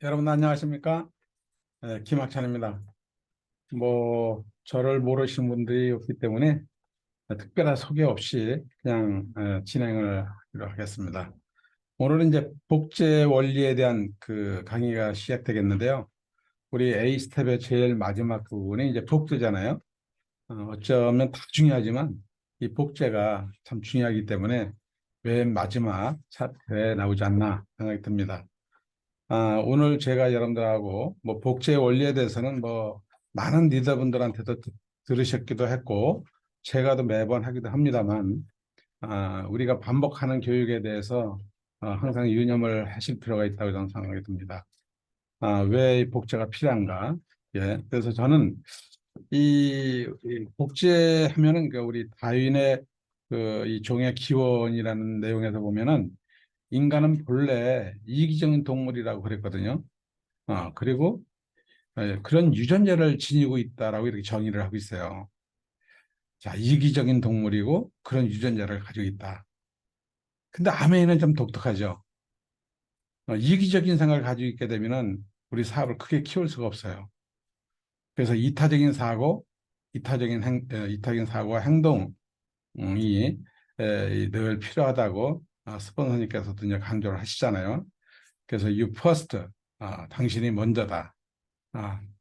여러분 안녕하십니까? 김학찬입니다. 저를 모르시는 분들이 없기 때문에 특별한 소개 없이 그냥 진행을 하기로 하겠습니다. 오늘은 이제 복제 원리에 대한 그 강의가 시작되겠는데요. 우리 A 스텝의 제일 마지막 부분이 이제 복제잖아요. 어쩌면 다 중요하지만 이 복제가 참 중요하기 때문에 맨 마지막 차트에 나오지 않나 생각이 듭니다. 오늘 제가 여러분들하고 복제 원리에 대해서는 많은 리더분들한테도 들으셨기도 했고, 제가도 매번 하기도 합니다만, 우리가 반복하는 교육에 대해서 항상 유념을 하실 필요가 있다고 저는 생각이 듭니다. 왜 이 복제가 필요한가? 예. 그래서 저는 이 복제하면은 그 우리 다윈의 이 종의 기원이라는 내용에서 보면은 인간은 본래 이기적인 동물이라고 그랬거든요. 그리고 그런 유전자를 지니고 있다라고 이렇게 정의를 하고 있어요. 자, 이기적인 동물이고 그런 유전자를 가지고 있다. 근데 아메이는 좀 독특하죠. 이기적인 생각을 가지고 있게 되면은 우리 사업을 크게 키울 수가 없어요. 그래서 이타적인 사고와 행동이 늘 필요하다고 스폰서님께서도 이제 강조를 하시잖아요. 그래서 you first, 당신이 먼저다.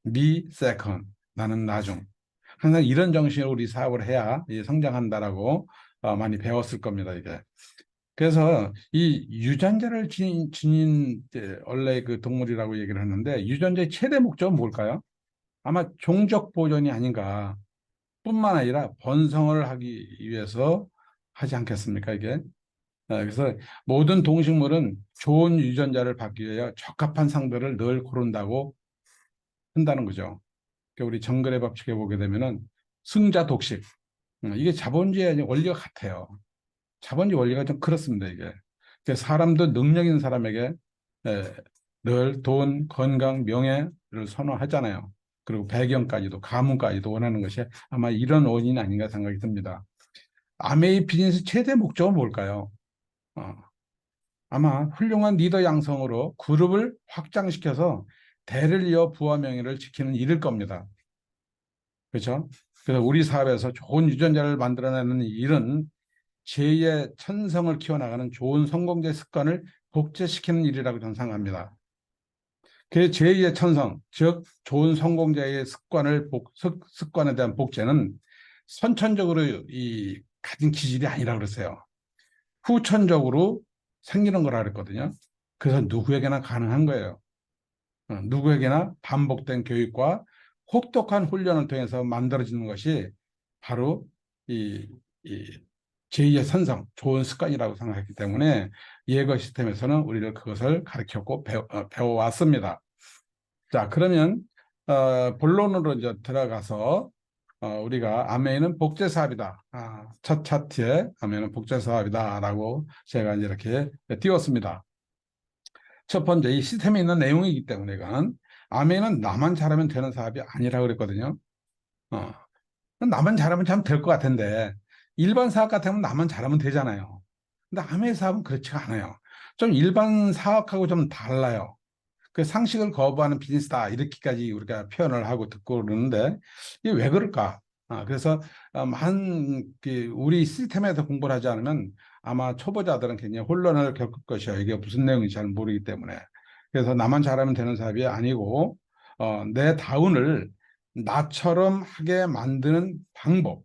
me second, 나는 나중. 항상 이런 정신으로 우리 사업을 해야 성장한다라고 많이 배웠을 겁니다, 이게. 그래서 이 유전자를 지닌 원래 그 동물이라고 얘기를 하는데 유전자의 최대 목적은 뭘까요? 아마 종족 보존이 아닌가. 뿐만 아니라 번성을 하기 위해서 하지 않겠습니까, 이게? 그래서 모든 동식물은 좋은 유전자를 받기 위해 적합한 상대를 늘 고른다고 한다는 거죠. 그러니까 우리 정글의 법칙에 보게 되면은 승자 독식. 이게 자본주의 원리가 같아요. 자본주의 원리가 좀 그렇습니다, 이게. 그러니까 사람도 능력 있는 사람에게 에, 늘 돈, 건강, 명예를 선호하잖아요. 그리고 배경까지도, 가문까지도 원하는 것이 아마 이런 원인이 아닌가 생각이 듭니다. 아메이 비즈니스 최대 목적은 뭘까요? 어, 아마 훌륭한 리더 양성으로 그룹을 확장시켜서 대를 이어 부와 명예를 지키는 일일 겁니다. 그렇죠? 그래서 우리 사업에서 좋은 유전자를 만들어내는 일은 제2의 천성을 키워나가는 좋은 성공자의 습관을 복제시키는 일이라고 저는 생각합니다. 그 제2의 천성, 즉 좋은 성공자의 습관에 대한 복제는 선천적으로 이 가진 기질이 아니라 그랬어요. 후천적으로 생기는 거라 그랬거든요. 그래서 누구에게나 가능한 거예요. 누구에게나 반복된 교육과 혹독한 훈련을 통해서 만들어지는 것이 바로 이, 이 제2의 선성, 좋은 습관이라고 생각했기 때문에 예거 시스템에서는 우리를 그것을 가르쳤고 배워왔습니다. 자, 그러면 본론으로 이제 들어가서 우리가 아메이는 복제 사업이다. 첫 차트에 아메이는 복제 사업이다라고 제가 이제 이렇게 띄웠습니다. 첫 번째, 이 시스템에 있는 내용이기 때문에 이건 아메이는 나만 잘하면 되는 사업이 아니라고 그랬거든요. 어, 나만 잘하면 참 될 것 같은데 일반 사업 같으면 나만 잘하면 되잖아요. 근데 아메이 사업은 그렇지가 않아요. 좀 일반 사업하고 좀 달라요. 그 상식을 거부하는 비즈니스다 이렇게까지 우리가 표현을 하고 듣고 그러는데 이게 왜 그럴까? 그래서 우리 시스템에서 공부를 하지 않으면 아마 초보자들은 굉장히 혼란을 겪을 것이요. 이게 무슨 내용인지 잘 모르기 때문에. 그래서 나만 잘하면 되는 사업이 아니고 내 다운을 나처럼 하게 만드는 방법,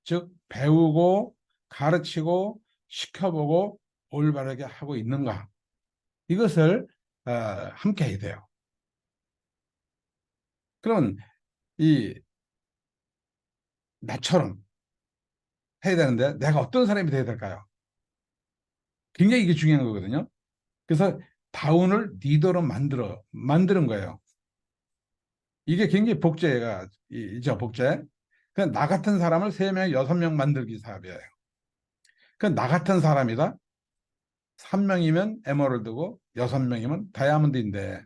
즉 배우고 가르치고 시켜보고 올바르게 하고 있는가? 이것을 함께 해야 돼요. 그럼 이 나처럼 해야 되는데 내가 어떤 사람이 돼야 될까요? 굉장히 이게 중요한 거거든요. 그래서 다운을 리더로 만드는 거예요. 이게 굉장히 복제가 이죠, 복제. 그냥 나 같은 사람을 3명, 6명 만들기 사업이에요. 그나 같은 사람이다. 3명이면 에머럴드고 6명이면 다이아몬드인데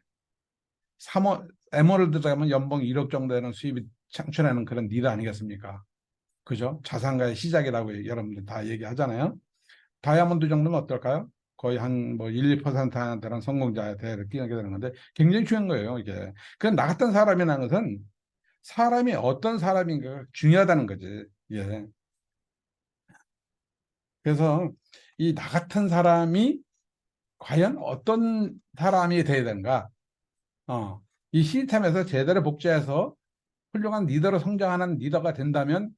에머럴드 가면 연봉 1억 정도 되는 수입이 창출하는 그런 리더 아니겠습니까? 그죠? 자산가의 시작이라고 여러분들 다 얘기하잖아요. 다이아몬드 정도는 어떨까요? 거의 한 뭐 1, 2%한테는 성공자에 대해서 끼게 되는 건데 굉장히 중요한 거예요, 이게. 그 나 같은 사람이라는 것은 사람이 어떤 사람인가가 중요하다는 거지. 예. 그래서 이 나 같은 사람이 과연 어떤 사람이 돼야 되는가? 어, 이 시스템에서 제대로 복제해서 훌륭한 리더로 성장하는 리더가 된다면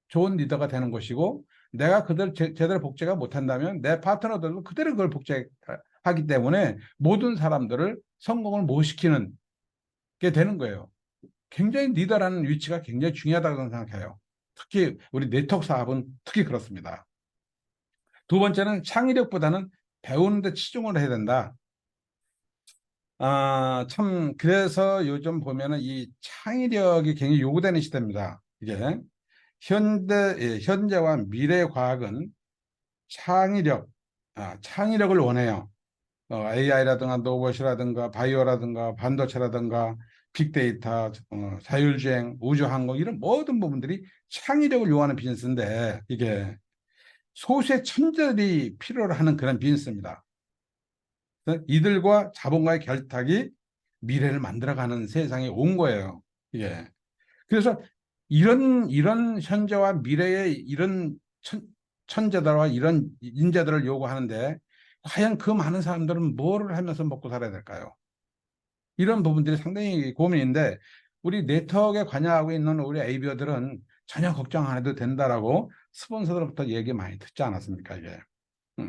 좋은 리더가 되는 것이고, 내가 그대로 제대로 복제가 못한다면 내 파트너들도 그대로 그걸 복제하기 때문에 모든 사람들을 성공을 못 시키는 게 되는 거예요. 굉장히 리더라는 위치가 굉장히 중요하다고 생각해요. 특히 우리 네트워크 사업은 특히 그렇습니다. 두 번째는 창의력보다는 배우는 데 치중을 해야 된다. 참, 그래서 요즘 보면은 이 창의력이 굉장히 요구되는 시대입니다. 이게 현재와 미래 과학은 창의력, 창의력을 원해요. AI라든가 로봇이라든가 바이오라든가 반도체라든가 빅데이터, 자율주행, 우주항공 이런 모든 부분들이 창의력을 요하는 비즈니스인데 이게 소수의 천재들이 필요로 하는 그런 비즈니스입니다. 이들과 자본가의 결탁이 미래를 만들어가는 세상에 온 거예요. 예. 그래서 이런 현재와 미래의 이런 천재들과 이런 인재들을 요구하는데 과연 그 많은 사람들은 뭐를 하면서 먹고 살아야 될까요? 이런 부분들이 상당히 고민인데 우리 네트워크에 관여하고 있는 우리 에이비어들은 전혀 걱정 안 해도 된다라고 스폰서들부터 얘기 많이 듣지 않았습니까, 이게?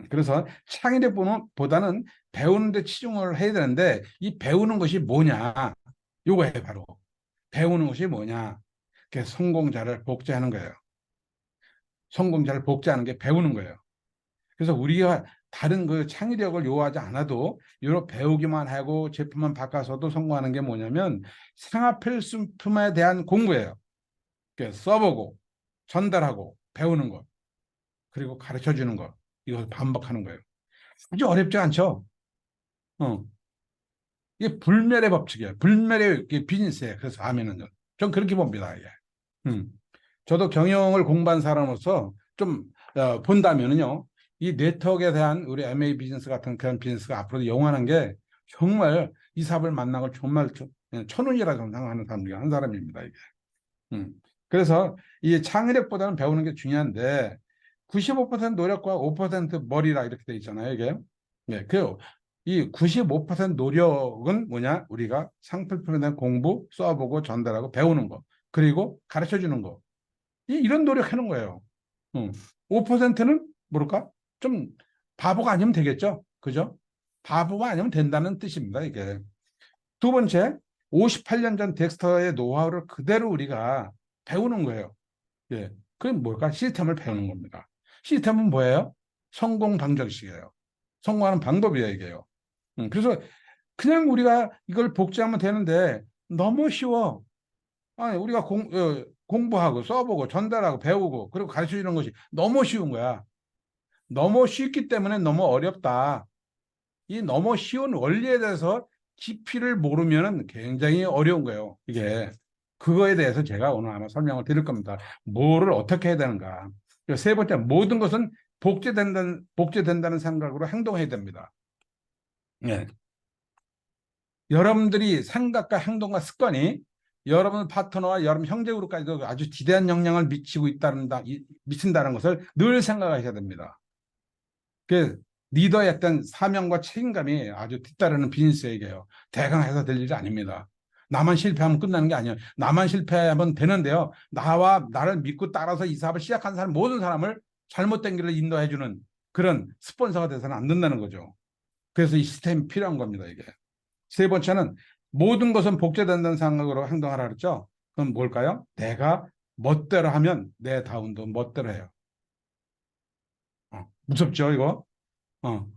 그래서 창의력보다는 배우는 데 치중을 해야 되는데 이 배우는 것이 뭐냐? 요거예요, 바로. 배우는 것이 뭐냐? 그 성공자를 복제하는 거예요. 성공자를 복제하는 게 배우는 거예요. 그래서 우리가 다른 그 창의력을 요하지 않아도 이런 배우기만 하고 제품만 바꿔서도 성공하는 게 뭐냐면 생활 필수품에 대한 공부예요. 써보고 전달하고 배우는 것 그리고 가르쳐 주는 것 이걸 반복하는 거예요. 아주 어렵지 않죠? 어. 이게 불멸의 법칙이에요. 불멸의 비즈니스예요. 그래서 하면은요. 전 그렇게 봅니다. 예. 음. 저도 경영을 공부한 사람으로서 좀 본다면은요. 이 네트워크에 대한 우리 MA 비즈니스 같은 그런 비즈니스가 앞으로 영원한 게 정말 이 사업을 만나고 정말 천운이라고 생각하는 사람 중에 한 사람입니다. 이게. 음. 그래서 이 창의력보다는 배우는 게 중요한데 95% 노력과 5% 머리라 이렇게 돼 있잖아요. 이게. 네, 이 95% 노력은 뭐냐? 우리가 상품에 대한 공부, 써보고 전달하고 배우는 거. 그리고 가르쳐 주는 거. 이런 노력하는 거예요. 5%는 뭐랄까? 좀 바보가 아니면 되겠죠. 그죠? 바보가 아니면 된다는 뜻입니다. 이게. 두 번째, 58년 전 덱스터의 노하우를 그대로 우리가 배우는 거예요. 예. 그게 뭘까? 시스템을 배우는 겁니다. 시스템은 뭐예요? 성공 방정식이에요. 성공하는 방법이에요, 이게요. 그래서 그냥 우리가 이걸 복제하면 되는데 너무 쉬워. 아니, 우리가 공부하고 써보고 전달하고 배우고 그리고 가르쳐 주는 것이 너무 쉬운 거야. 너무 쉽기 때문에 너무 어렵다. 이 너무 쉬운 원리에 대해서 깊이를 모르면 굉장히 어려운 거예요. 이게. 그거에 대해서 제가 오늘 아마 설명을 드릴 겁니다. 뭐를 어떻게 해야 되는가. 세 번째, 모든 것은 복제된다는 생각으로 행동해야 됩니다. 예. 여러분들이 생각과 행동과 습관이 여러분 파트너와 여러분 형제 그룹까지도 아주 지대한 영향을 미친다는 것을 늘 생각하셔야 됩니다. 그 리더의 어떤 사명과 책임감이 아주 뒤따르는 비즈니스에게요. 대강 해서 될 일이 아닙니다. 나만 실패하면 끝나는 게 아니에요. 나만 실패하면 되는데요. 나와 나를 믿고 따라서 이 사업을 시작한 사람 모든 사람을 잘못된 길을 인도해주는 그런 스폰서가 돼서는 안 된다는 거죠. 그래서 이 시스템이 필요한 겁니다. 이게. 세 번째는 모든 것은 복제된다는 생각으로 행동하라 그랬죠. 그럼 뭘까요? 내가 멋대로 하면 내 다운도 멋대로 해요. 무섭죠, 이거? 어.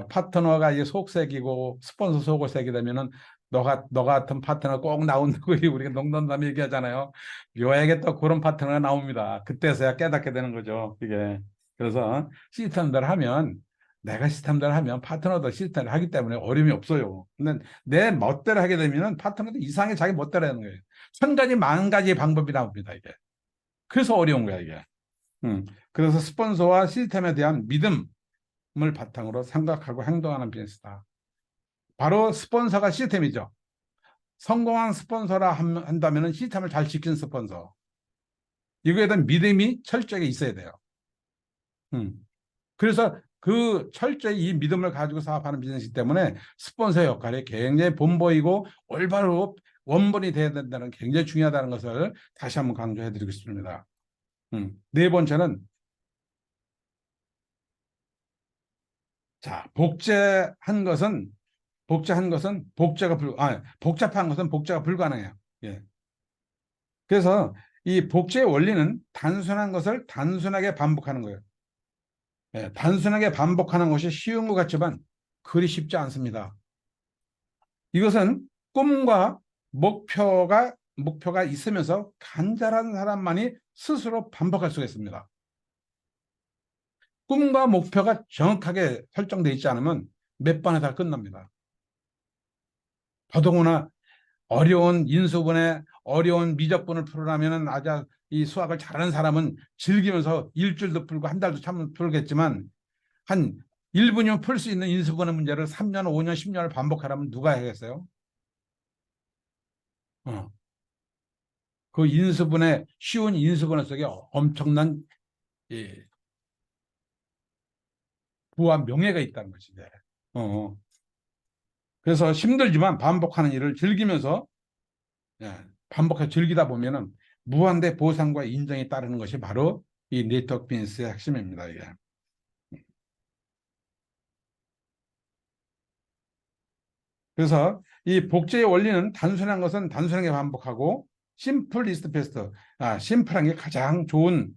파트너가 이제 속색이고 스폰서 속을 새게 되면은 너 같은 파트너 꼭 나온다고 우리가 농담 얘기하잖아요. 묘하게 또 그런 파트너가 나옵니다. 그때서야 깨닫게 되는 거죠. 이게. 그래서 시스템대로 하면 내가 시스템대로 하면 파트너도 시스템을 하기 때문에 어려움이 없어요. 근데 내 멋대로 하게 되면은 파트너도 이상하게 자기 멋대로 하는 거예요. 천 가지 만 가지의 방법이 나옵니다. 이게. 그래서 어려운 거야, 이게. 그래서 스폰서와 시스템에 대한 믿음 바탕으로 생각하고 행동하는 비즈니스다. 바로 스폰서가 시스템이죠. 성공한 스폰서라 한다면 시스템을 잘 지킨 스폰서. 이거에 대한 믿음이 철저하게 있어야 돼요. 음. 그래서 그 철저히 이 믿음을 가지고 사업하는 비즈니스 때문에 스폰서 역할이 굉장히 본보이고 올바로 원본이 돼야 된다는 게 굉장히 중요하다는 것을 다시 한번 강조해 드리고 싶습니다. 네 번째는, 자, 복잡한 것은 복제가 불가능해요. 예. 그래서 이 복제의 원리는 단순한 것을 단순하게 반복하는 거예요. 예, 단순하게 반복하는 것이 쉬운 것 같지만 그리 쉽지 않습니다. 이것은 꿈과 목표가 있으면서 간절한 사람만이 스스로 반복할 수가 있습니다. 꿈과 목표가 정확하게 설정되어 있지 않으면 몇 번에 다 끝납니다. 더더구나 어려운 미적분을 풀으려면 아주 이 수학을 잘하는 사람은 즐기면서 일주일도 풀고 한 달도 참 풀겠지만 한 1분이면 풀 수 있는 인수분해 문제를 3년, 5년, 10년을 반복하라면 누가 하겠어요? 어. 그 쉬운 인수분해 속에 엄청난 예, 부와 명예가 있다는 것이죠. 어. 그래서 힘들지만 반복하는 일을 즐기면서 예, 반복해서 즐기다 보면은 무한대 보상과 인정이 따르는 것이 바로 이 네트워크 비즈니스의 핵심입니다. 이게. 그래서 이 복제의 원리는 단순한 것은 단순하게 반복하고 심플 리스트 베스트, 심플한 게 가장 좋은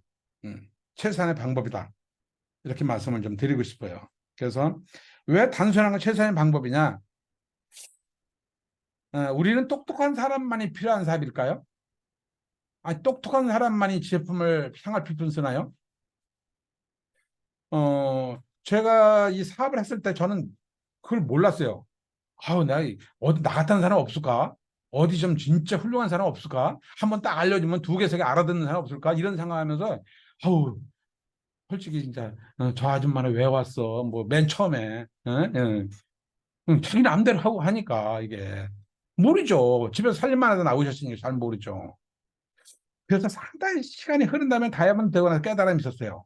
최선의 방법이다. 이렇게 말씀을 좀 드리고 싶어요. 그래서 왜 단순한 건 최선의 방법이냐? 우리는 똑똑한 사람만이 필요한 사업일까요? 똑똑한 사람만이 제품을 생활 필품 쓰나요? 제가 이 사업을 했을 때 저는 그걸 몰랐어요. 내가 어디 나 같은 사람 없을까? 어디 좀 진짜 훌륭한 사람 없을까? 한번 딱 알려주면 두 개, 세 개 알아듣는 사람 없을까? 이런 생각하면서, 아우, 솔직히 진짜, 저 아줌마는 왜 왔어? 뭐, 맨 처음에, 자기 남대로 하고 하니까, 이게. 모르죠. 집에서 살림만 하다 나오셨으니까 잘 모르죠. 그래서 상당히 시간이 흐른 다음에 다이아몬드 되고 나서 깨달음이 있었어요.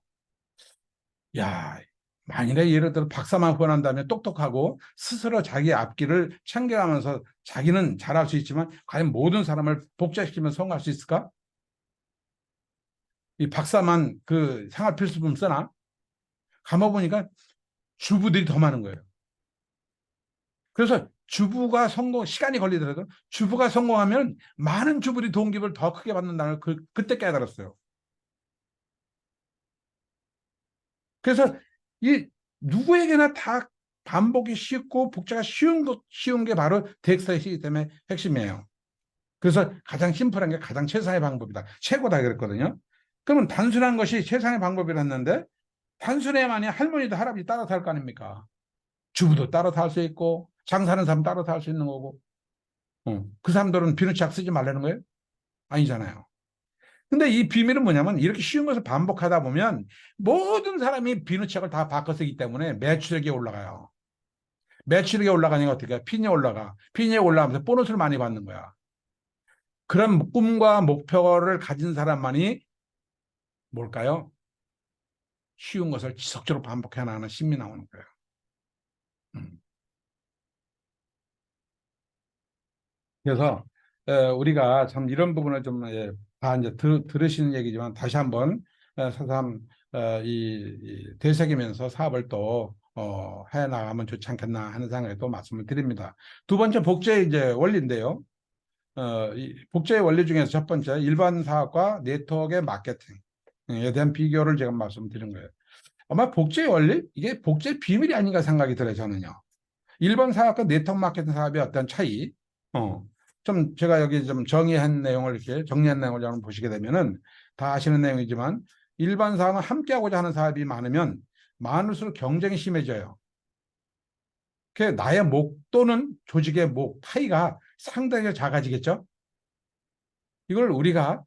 야, 만일에 예를 들어 박사만 후원한 다음에 똑똑하고 스스로 자기 앞길을 챙겨가면서 자기는 잘할 수 있지만 과연 모든 사람을 복제시키면 성공할 수 있을까? 이 박사만 그 생활 필수품 쓰나? 가만보니까 주부들이 더 많은 거예요. 그래서 시간이 걸리더라도 주부가 성공하면 많은 주부들이 동기부여를 더 크게 받는다는 걸 그때 깨달았어요. 그래서 이 누구에게나 다 반복이 쉽고 복제가 쉬운 게 바로 덱스터의 시스템의 핵심이에요. 그래서 가장 심플한 게 가장 최상의 방법이다. 최고다 그랬거든요. 그러면 단순한 것이 최상의 방법이랬는데 단순해야만이 할머니도 할아버지 따라서 할 거 아닙니까? 주부도 따라서 할 수 있고 장사하는 사람 따라서 할 수 있는 거고 그 사람들은 비누치약 쓰지 말라는 거예요? 아니잖아요. 근데 이 비밀은 뭐냐면 이렇게 쉬운 것을 반복하다 보면 모든 사람이 비누책을 다 바꿔 쓰기 때문에 매출액이 올라가요. 매출액이 올라가니까 어떻게 해? 핀이 올라가. 핀이 올라가면서 보너스를 많이 받는 거야. 그런 꿈과 목표를 가진 사람만이 뭘까요? 쉬운 것을 지속적으로 반복해 나가는 힘이 나오는 거예요. 음. 그래서 우리가 참 이런 부분을 좀 다 이제 들으시는 얘기지만 다시 한번 새삼 되새기면서 사업을 또 해 나가면 좋지 않겠나 하는 생각에 또 말씀을 드립니다. 두 번째 복제 이제 원리인데요. 이 복제의 원리 중에서 첫 번째 일반 사업과 네트워크의 마케팅에 대한 비교를 제가 말씀드린 거예요. 아마 복제의 원리 이게 복제의 비밀이 아닌가 생각이 들어요 저는요. 일반 사업과 네트워크 마케팅 사업의 어떤 차이, 어, 좀 제가 여기 좀 정리한 내용을 여러분 보시게 되면은 다 아시는 내용이지만 일반 사업은 함께하고자 하는 사업이 많으면 많을수록 경쟁이 심해져요. 그 나의 목 또는 조직의 목 파이가 상당히 작아지겠죠. 이걸 우리가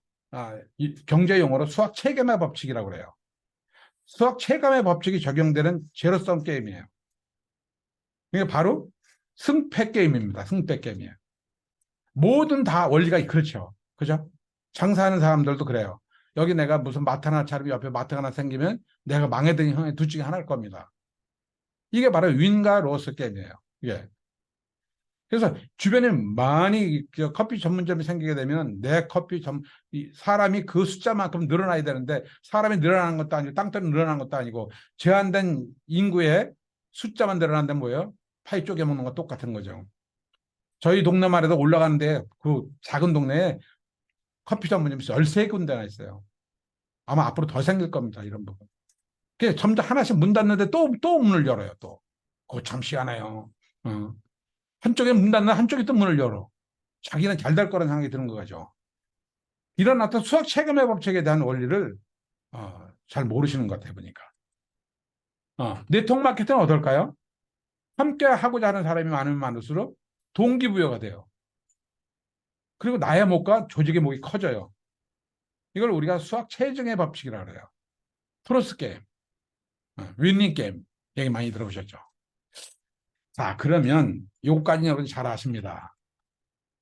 경제 용어로 수학 체계마 법칙이라고 그래요. 수학 체감의 법칙이 적용되는 제로섬 게임이에요. 이게 바로 승패 게임입니다. 승패 게임이에요. 모든 다 원리가 그렇죠. 그죠? 장사하는 사람들도 그래요. 여기 내가 무슨 마트 하나 차리고 옆에 마트 하나 생기면 내가 망해든 형의 둘 중에 하나일 겁니다. 이게 바로 윈과 로스 게임이에요. 이게. 그래서 주변에 많이 커피 전문점이 생기게 되면 내 커피 사람이 그 숫자만큼 늘어나야 되는데 사람이 늘어나는 것도 아니고 땅덩이 늘어나는 것도 아니고 제한된 인구의 숫자만 늘어난다면 뭐예요? 파이 쪼개 먹는 거 똑같은 거죠. 저희 동네만 해도 올라가는데 그 작은 동네에 커피 전문점이 13군데나 있어요. 아마 앞으로 더 생길 겁니다. 이런 부분. 그게 점점 하나씩 문 닫는데 또 문을 열어요. 또. 그거 참 희한해요. 어. 한쪽에 문 닫는 한쪽에 또 문을 열어. 자기는 잘 될 거라는 생각이 드는 거죠. 이런 어떤 수학 체감의 법칙에 대한 원리를 잘 모르시는 것 같아요. 보니까. 네트워크 마케팅은 어떨까요? 함께 하고자 하는 사람이 많으면 많을수록 동기부여가 돼요. 그리고 나의 목과 조직의 목이 커져요. 이걸 우리가 수학 체증의 법칙이라고 해요. 프로스 게임, 윈닝 게임 얘기 많이 들어보셨죠? 자, 그러면 요거까지는 여러분 잘 아십니다.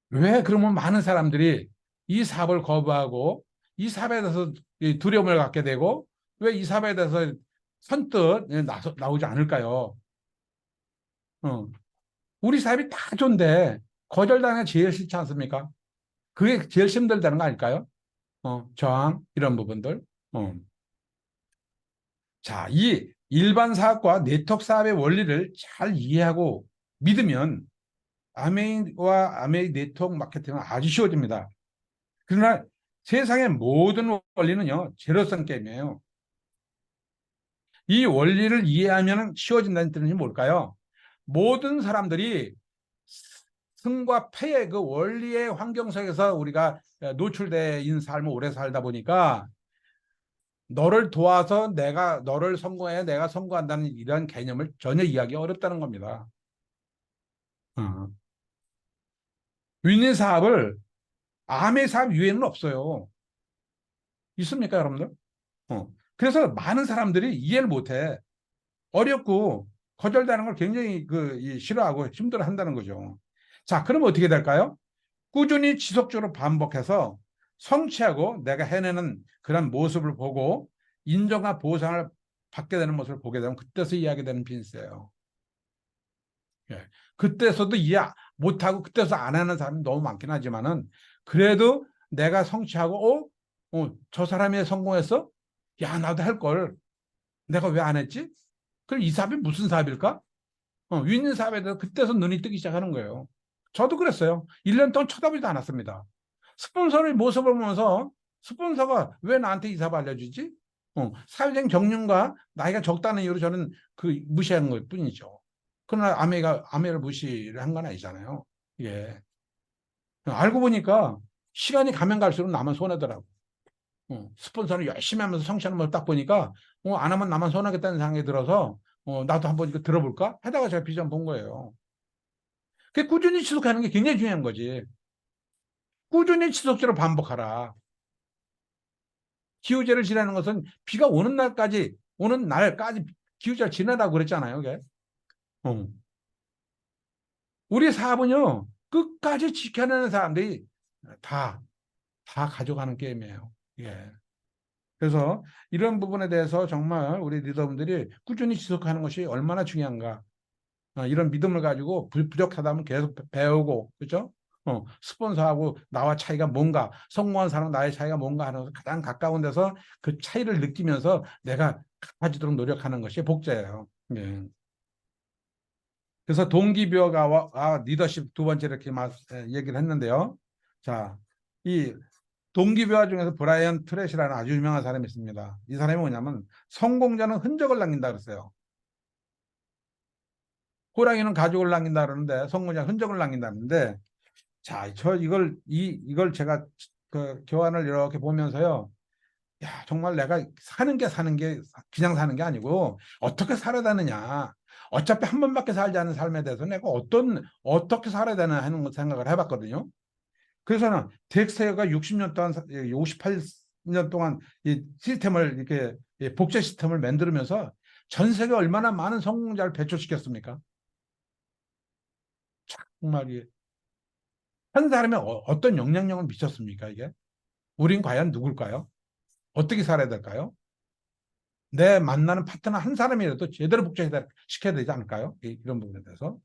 왜 그러면 많은 사람들이 이 사업을 거부하고 이 사업에 대해서 두려움을 갖게 되고 왜 이 사업에 대해서 선뜻 나오지 않을까요? 어. 우리 사업이 다 좋은데 거절당하는 게 제일 싫지 않습니까? 그게 제일 힘들다는 거 아닐까요? 저항 이런 부분들. 어. 자, 이 일반 사업과 네트워크 사업의 원리를 잘 이해하고 믿으면 아메이와 아메이 네트워크 마케팅은 아주 쉬워집니다. 그러나 세상의 모든 원리는요, 제로섬 게임이에요. 이 원리를 이해하면 쉬워진다는 뜻이 뭘까요? 모든 사람들이 승과 패의 그 원리의 환경 속에서 우리가 노출된 삶을 오래 살다 보니까 너를 도와서 내가 너를 성공해 내가 성공한다는 이런 개념을 전혀 이해하기 어렵다는 겁니다. 어. 윈윈 사업을 암의 사업 유에는 없어요. 있습니까, 여러분들? 그래서 많은 사람들이 이해를 못해. 어렵고 거절되는 걸 굉장히 싫어하고 힘들어 한다는 거죠. 자, 그럼 어떻게 될까요? 꾸준히 지속적으로 반복해서 성취하고 내가 해내는 그런 모습을 보고 인정과 보상을 받게 되는 모습을 보게 되면 그때서 이해하게 되는 비즈니스예요. 예. 그때서도 이해 못하고 그때서 안 하는 사람이 너무 많긴 하지만은 그래도 내가 성취하고 저 사람이 성공했어? 야, 나도 할 걸. 내가 왜 안 했지? 그럼 이 사업이 무슨 사업일까? 윈윈 사업에 대해서 그때서 눈이 뜨기 시작하는 거예요. 저도 그랬어요. 1년 동안 쳐다보지도 않았습니다. 스폰서의 모습을 보면서 스폰서가 왜 나한테 이 사업 알려주지? 사회적 경륜과 나이가 적다는 이유로 저는 무시한 것 뿐이죠. 그러나 아메를 무시를 한 건 아니잖아요. 예. 알고 보니까 시간이 가면 갈수록 나만 손해더라고. 스폰서는 열심히 하면서 성취하는 걸 딱 보니까 안 하면 나만 손하겠다는 생각이 들어서 나도 한번 이거 들어볼까? 하다가 제가 비전 본 거예요. 그 꾸준히 지속하는 게 굉장히 중요한 거지. 꾸준히 지속적으로 반복하라. 기후제를 지내는 것은 비가 오는 날까지 기후제를 지내라고 그랬잖아요. 그게. 어. 우리 사업은요, 끝까지 지켜내는 사람들이 다, 다 가져가는 게임이에요. 예. 그래서 이런 부분에 대해서 정말 우리 리더분들이 꾸준히 지속하는 것이 얼마나 중요한가. 이런 믿음을 가지고 부족하다면 계속 배우고, 그죠? 스폰서하고 나와 차이가 뭔가, 성공한 사람 나의 차이가 뭔가 하는 것을 가장 가까운 데서 그 차이를 느끼면서 내가 가지도록 노력하는 것이 복제예요. 예. 그래서 동기부여와 리더십 두 번째 이렇게 얘기를 했는데요. 자, 이 동기부여 중에서 브라이언 트렛이라는 아주 유명한 사람이 있습니다. 이 사람이 뭐냐면 성공자는 흔적을 남긴다 그랬어요. 호랑이는 가죽을 남긴다 그러는데 성공자는 흔적을 남긴다는데 자, 이걸 제가 그 교환을 이렇게 보면서요. 야, 정말 내가 사는 게 그냥 사는 게 아니고 어떻게 살아야 되느냐. 어차피 한 번밖에 살지 않은 삶에 대해서 내가 어떻게 살아야 되나 하는 생각을 해봤거든요. 그래서는 덱스터가 60년 동안, 58 년 동안 이 시스템을 이렇게 복제 시스템을 만들면서 전 세계 얼마나 많은 성공자를 배출시켰습니까? 정말 한 사람이 어떤 영향력을 미쳤습니까, 이게? 우린 과연 누굴까요? 어떻게 살아야 될까요? 내 만나는 파트너 한 사람이라도 제대로 복제시켜야 되지 않을까요? 이런 부분에 대해서.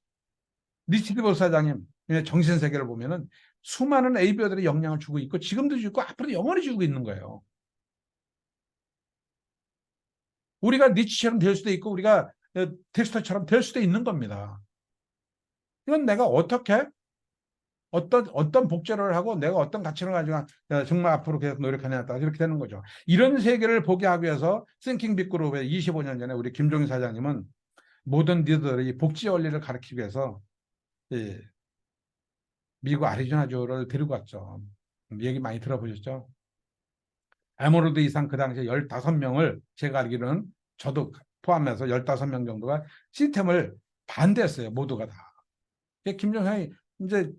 리치드 보사장님 정신 세계를 보면은 수많은 ABO들이 영향을 주고 있고 지금도 주고 앞으로도 영원히 주고 있는 거예요. 우리가 니치처럼 될 수도 있고 우리가 텍스터처럼 될 수도 있는 겁니다. 이건 내가 어떻게 어떤 복제를 하고 내가 어떤 가치를 가지고 정말 앞으로 계속 노력하냐에 따라 이렇게 되는 거죠. 이런 세계를 보게 하기 위해서 싱킹 빅그룹의 25년 전에 우리 김종인 사장님은 모든 리더들이 복지 원리를 가르치기 위해서 미국 아리조나주를 데리고 갔죠. 얘기 많이 들어보셨죠? 에메랄드 이상 그 당시에 15명을 제가 알기로는 저도 포함해서 15명 정도가 시스템을 반대했어요. 모두가 다. 김정은이 이제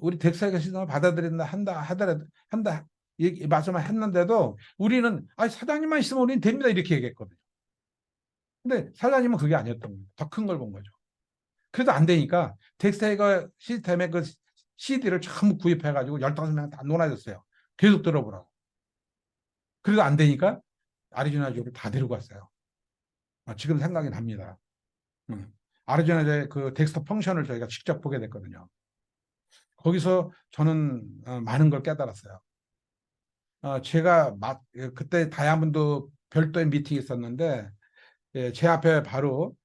우리 덱사이가 시스템을 받아들인다 한다 하더라도 한다 말씀을 했는데도 우리는 사장님만 있으면 우리는 됩니다 이렇게 얘기했거든요. 근데 사장님은 그게 아니었던 거예요. 더 큰 걸 본 거죠. 그래도 안 되니까 덱사이가 시스템의 그 CD를 전부 구입해가지고 15명 다 논하셨어요. 계속 들어보라고. 그래도 안 되니까 아리조나주를 다 데리고 갔어요. 지금 생각이 납니다. 아리조나주의 그 덱스터 펑션을 저희가 직접 보게 됐거든요. 거기서 저는 많은 걸 깨달았어요. 제가 그때 다이아몬드 별도의 미팅이 있었는데 제 앞에 바로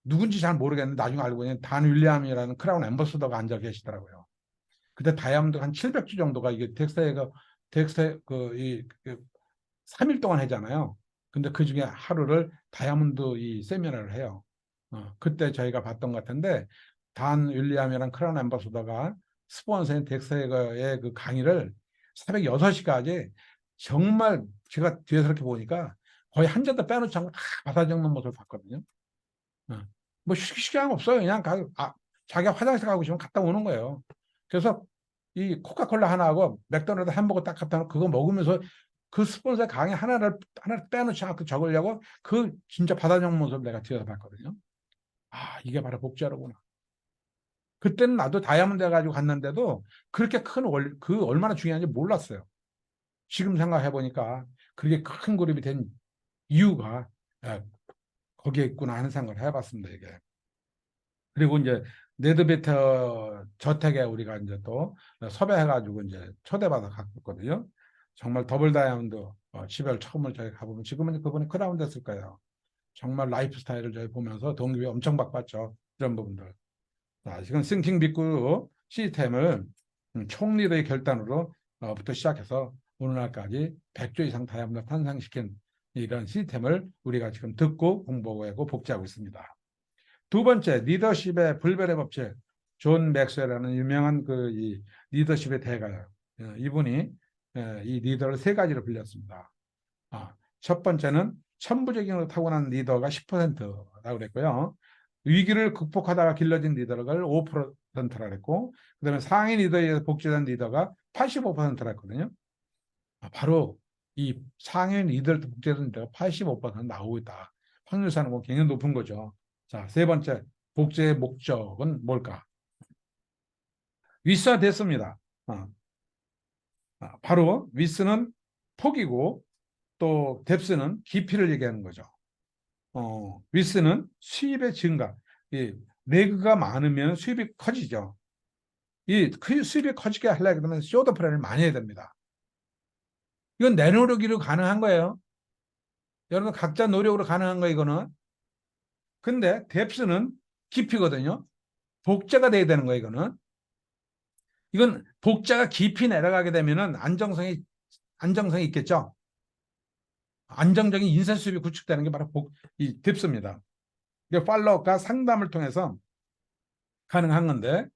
누군지 잘 모르겠는데 나중에 알고 보니 단 윌리엄이라는 크라운 앰버서더가 앉아 계시더라고요. 그때 다이아몬드 한 700주 정도가 이게 덱스터에 3일 동안 하잖아요. 근데 그 중에 하루를 다이아몬드 이 세미나를 해요. 그때 저희가 봤던 것 같은데 단 윌리엄이랑 크라운 앰버서더가 스폰서인 덱스터의 그 강의를 새벽 6시까지 정말 제가 뒤에서 이렇게 보니까 거의 한 잔도 빼놓지 않고 다 받아 적는 모습을 봤거든요. 뭐 시간 없어요. 그냥 자기가 화장실 가고 싶으면 갔다 오는 거예요. 그래서 이 코카콜라 하나하고 맥도날드 햄버거 딱 갖다 놓고 그거 먹으면서 그 스폰서 강의 하나 빼놓지 않고 적으려고 그 진짜 받아 적는 모습을 내가 뒤에서 봤거든요. 이게 바로 복제로구나. 그때는 나도 다이아몬드 해가지고 갔는데도 그렇게 그 얼마나 중요한지 몰랐어요. 지금 생각해 보니까 그렇게 큰 그룹이 된 이유가 거기에 있구나 하는 생각을 해봤습니다. 이게. 그리고 이제 네드베터 저택에 우리가 이제 또 섭외해가지고 이제 초대받아 갔거든요. 정말 더블 다이아몬드 12월 처음을 저희 가보면 지금은 그분이 크라운 됐을 거예요. 정말 라이프 스타일을 저희 보면서 동기부여 엄청 바꿨죠. 이런 부분들. 지금 싱킹 빅그룹 시스템을 총리의 결단으로 부터 시작해서 오늘날까지 100조 이상 다이아몬드 탄생시킨 이런 시스템을 우리가 지금 듣고 공부하고 복제하고 있습니다. 두 번째, 리더십의 불변의 법칙. 존 맥스웰이라는 유명한 이 리더십의 대가요. 이분이 이 리더를 세 가지로 불렸습니다. 첫 번째는 천부적인 타고난 리더가 10%라고 그랬고요. 위기를 극복하다가 길러진 리더를 5%라 그랬고, 그다음에 상위 리더에 의해서 복제된 리더가 85%라 했거든요. 바로 이 상위 리더를 복제된 리더가 85% 나오고 있다. 확률상은 굉장히 높은 거죠. 자, 세 번째, 복제의 목적은 뭘까? 위스화됐습니다. 바로 위스는 폭이고 또 뎁스는 깊이를 얘기하는 거죠. 위스는 수입의 증가. 레그가 많으면 수입이 커지죠. 수입이 커지게 하려고 하면 쇼더 플랜을 많이 해야 됩니다. 이건 내 노력으로 가능한 거예요. 여러분 각자 노력으로 가능한 거예요, 이거는. 근데 뎁스는 깊이거든요. 복제가 돼야 되는 거예요, 이거는. 이건 복제가 깊이 내려가게 되면은 안정성이 있겠죠. 안정적인 인쇄 수입이 구축되는 게 바로 이 뎁스입니다. 팔로우가 상담을 통해서 가능한 건데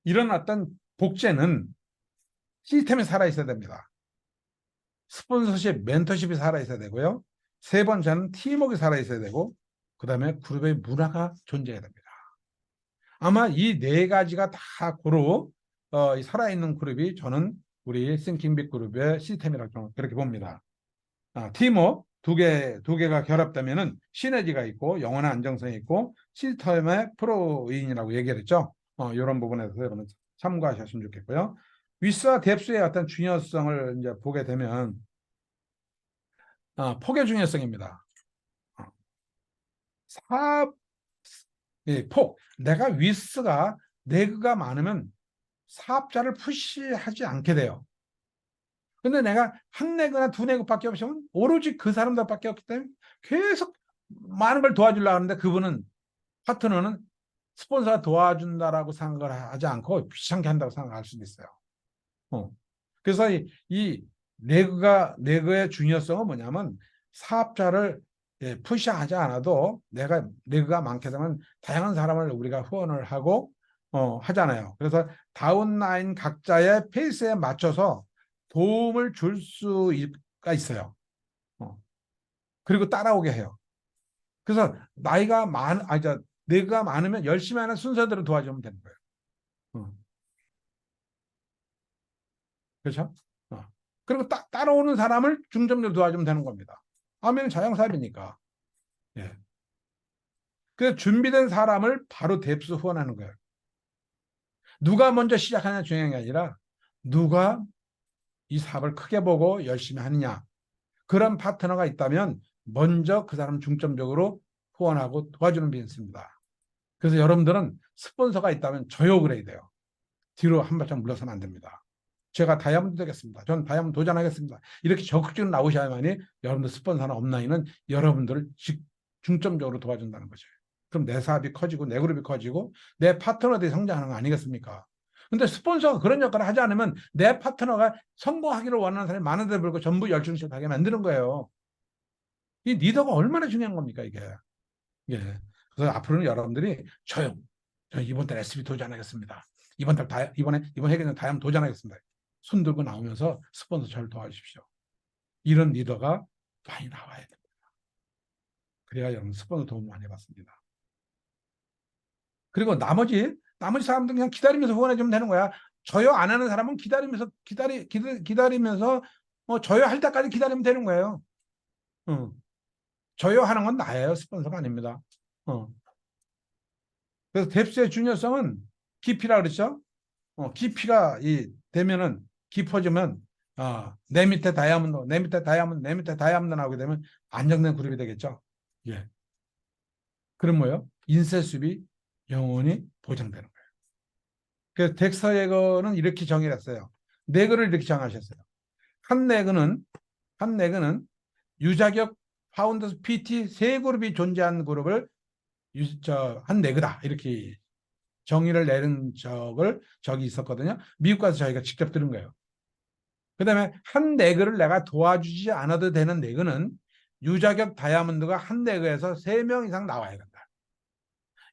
이런 어떤 복제는 시스템이 살아있어야 됩니다. 스폰서십, 멘토십이 살아있어야 되고요. 세 번째는 팀워크가 살아있어야 되고 그 다음에 그룹의 문화가 존재해야 됩니다. 아마 이 네 가지가 다 고루 살아있는 그룹이 저는 우리 싱킹빅 그룹의 시스템이라고 좀 그렇게 봅니다. 팀워크 두 개가 결합되면은 시너지가 있고 영원한 안정성이 있고 시스템의 프로인이라고 얘기를 했죠. 이런 부분에서 여러분 참고하셨으면 좋겠고요. 위스와 뎁스의 어떤 중요성을 이제 보게 되면 폭의 중요성입니다. 사업 폭 내가 위스가 내그가 많으면 사업자를 푸시하지 않게 돼요. 근데 내가 한 내그나 두 내그밖에 없으면 오로지 그 사람들밖에 없기 때문에 계속 많은 걸 도와주려고 하는데 그분은 파트너는 스폰서가 도와준다라고 생각을 하지 않고 귀찮게 한다고 생각할 수도 있어요. 그래서 이 내그의 중요성은 뭐냐면 사업자를 푸시하지 않아도 내그가 많게 되면 다양한 사람을 우리가 후원을 하고 하잖아요. 그래서 다운라인 각자의 페이스에 맞춰서 도움을 줄 수가 있어요. 그리고 따라오게 해요. 그래서 내가 많으면 열심히 하는 순서대로 도와주면 되는 거예요. 그렇죠? 그리고 따라오는 사람을 중점적으로 도와주면 되는 겁니다. 하면 자영사업이니까. 예. 그래서 준비된 사람을 바로 뎁스 후원하는 거예요. 누가 먼저 시작하냐 중요한 게 아니라 누가 이 사업을 크게 보고 열심히 하느냐. 그런 파트너가 있다면 먼저 그 사람 중점적으로 후원하고 도와주는 비즈니스입니다. 그래서 여러분들은 스폰서가 있다면 조욕을 해야 돼요. 뒤로 한 발짝 물러서는 안 됩니다. 제가 다이아몬드 되겠습니다. 저는 다이아몬드 도전하겠습니다. 이렇게 적극적으로 나오셔야만이 여러분들 스폰서나 업라인은 여러분들을 중점적으로 도와준다는 거죠. 그럼 내 사업이 커지고 내 그룹이 커지고 내 파트너들이 성장하는 거 아니겠습니까? 근데 스폰서가 그런 역할을 하지 않으면 내 파트너가 성공하기를 원하는 사람이 많은데 불구하고 전부 열중시하게 만드는 거예요. 이 리더가 얼마나 중요한 겁니까, 이게. 예. 그래서 앞으로는 여러분들이 저 이번 달 SB 도전하겠습니다. 이번 해에는 다이아몬드 도전하겠습니다. 손 들고 나오면서 스폰서 저를 도와주십시오. 이런 리더가 많이 나와야 됩니다. 그래야 여러분 스폰서 도움 많이 받습니다. 그리고 나머지 사람들은 그냥 기다리면서 후원해주면 되는 거야. 저요 안 하는 사람은 기다리면서 저요 할 때까지 기다리면 되는 거예요. 저요 하는 건 나예요. 스폰서가 아닙니다. 그래서 뎁스의 중요성은 깊이라 그랬죠. 깊이가 되면은 깊어지면 내 밑에 다이아몬드, 내 밑에 다이아몬드, 내 밑에 다이아몬드 나오게 되면 안정된 그룹이 되겠죠. 예. 그럼 뭐요? 인쇄 수입이 영원히 보장되는 거예요. 그래서 덱스터 예거는 이렇게 정의를 했어요. 네그를 이렇게 정하셨어요. 한 네그는 유자격 파운더스 PT 세 그룹이 존재하는 그룹을 한 네그다 이렇게 정의를 내린 적이 있었거든요. 미국 가서 저희가 직접 들은 거예요. 그 다음에 한 네그를 내가 도와주지 않아도 되는 네그는 유자격 다이아몬드가 한 네그에서 3명 이상 나와야 된다.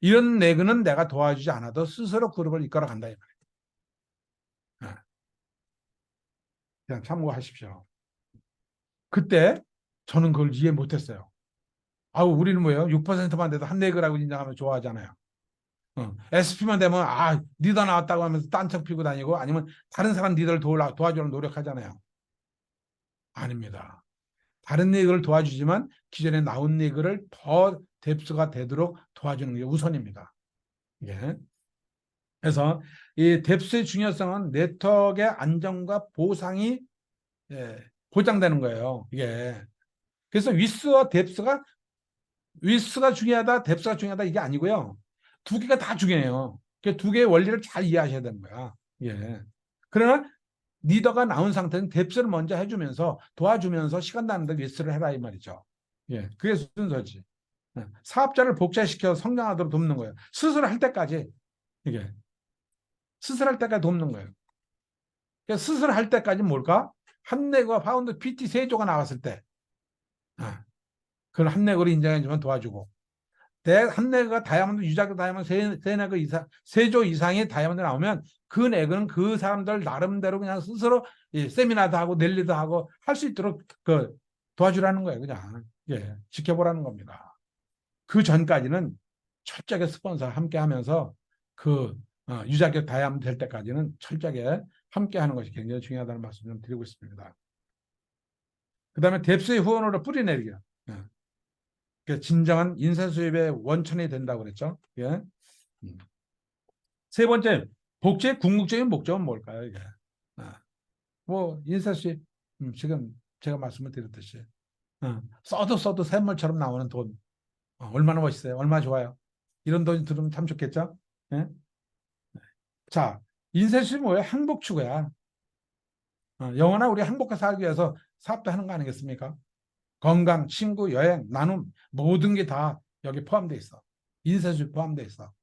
이런 네그는 내가 도와주지 않아도 스스로 그룹을 이끌어 간다. 이 말이에요. 그냥 참고하십시오. 그때 저는 그걸 이해 못했어요. 우리는 뭐예요? 6%만 돼도 한 네그라고 인정하면 좋아하잖아요. SP만 되면 리더 나왔다고 하면서 딴청 피고 다니고 아니면 다른 사람 리더를 도와주려고 노력하잖아요. 아닙니다. 다른 리그를 도와주지만 기존에 나온 리그를 더 뎁스가 되도록 도와주는 게 우선입니다. 예. 그래서 이 뎁스의 중요성은 네트워크의 안정과 보상이 보장되는 거예요. 이게. 그래서 위스가 중요하다, 뎁스가 중요하다 이게 아니고요. 두 개가 다 중요해요. 두 개의 원리를 잘 이해하셔야 되는 거야. 예. 그러나 리더가 나온 상태는 뎁스를 먼저 해주면서 도와주면서 시간 나는데 위스를 해라 이 말이죠. 예, 그게 순서지. 사업자를 복제시켜 성장하도록 돕는 거예요. 스스로 할 때까지 이게 스스로 할 때까지 돕는 거예요. 스스로 할 때까지 뭘까? 한내과 파운드 PT 세조가 나왔을 때, 그걸 한내고로 인정해주면 도와주고, 한내가 다이아몬드 유자급 다이아몬드 세네그 이상 세조 이상의 다이아몬드 나오면 그 내그는 그 사람들 나름대로 그냥 스스로 세미나도 하고 랠리도 하고 할 수 있도록 도와주라는 거예요. 그냥 지켜보라는 겁니다. 그 전까지는 철저하게 스폰서와 함께 하면서 유자격 다이아몬드 될 때까지는 철저하게 함께 하는 것이 굉장히 중요하다는 말씀을 좀 드리고 있습니다. 그 다음에 뎁스의 후원으로 뿌리내리기. 진정한 인쇄 수입의 원천이 된다고 그랬죠. 예. 세 번째, 복지의 궁극적인 목적은 뭘까요? 이게. 뭐 인쇄 수입, 지금 제가 말씀을 드렸듯이 써도 샘물처럼 나오는 돈, 얼마나 멋있어요? 얼마나 좋아요? 이런 돈 들으면 참 좋겠죠? 예? 자, 인쇄 수입이 뭐예요? 행복 추구야. 영원한 우리 행복하게 살기 위해서 사업도 하는 거 아니겠습니까? 건강, 친구, 여행, 나눔 모든 게 다 여기 포함되어 있어. 인쇄수입 포함되어 있어.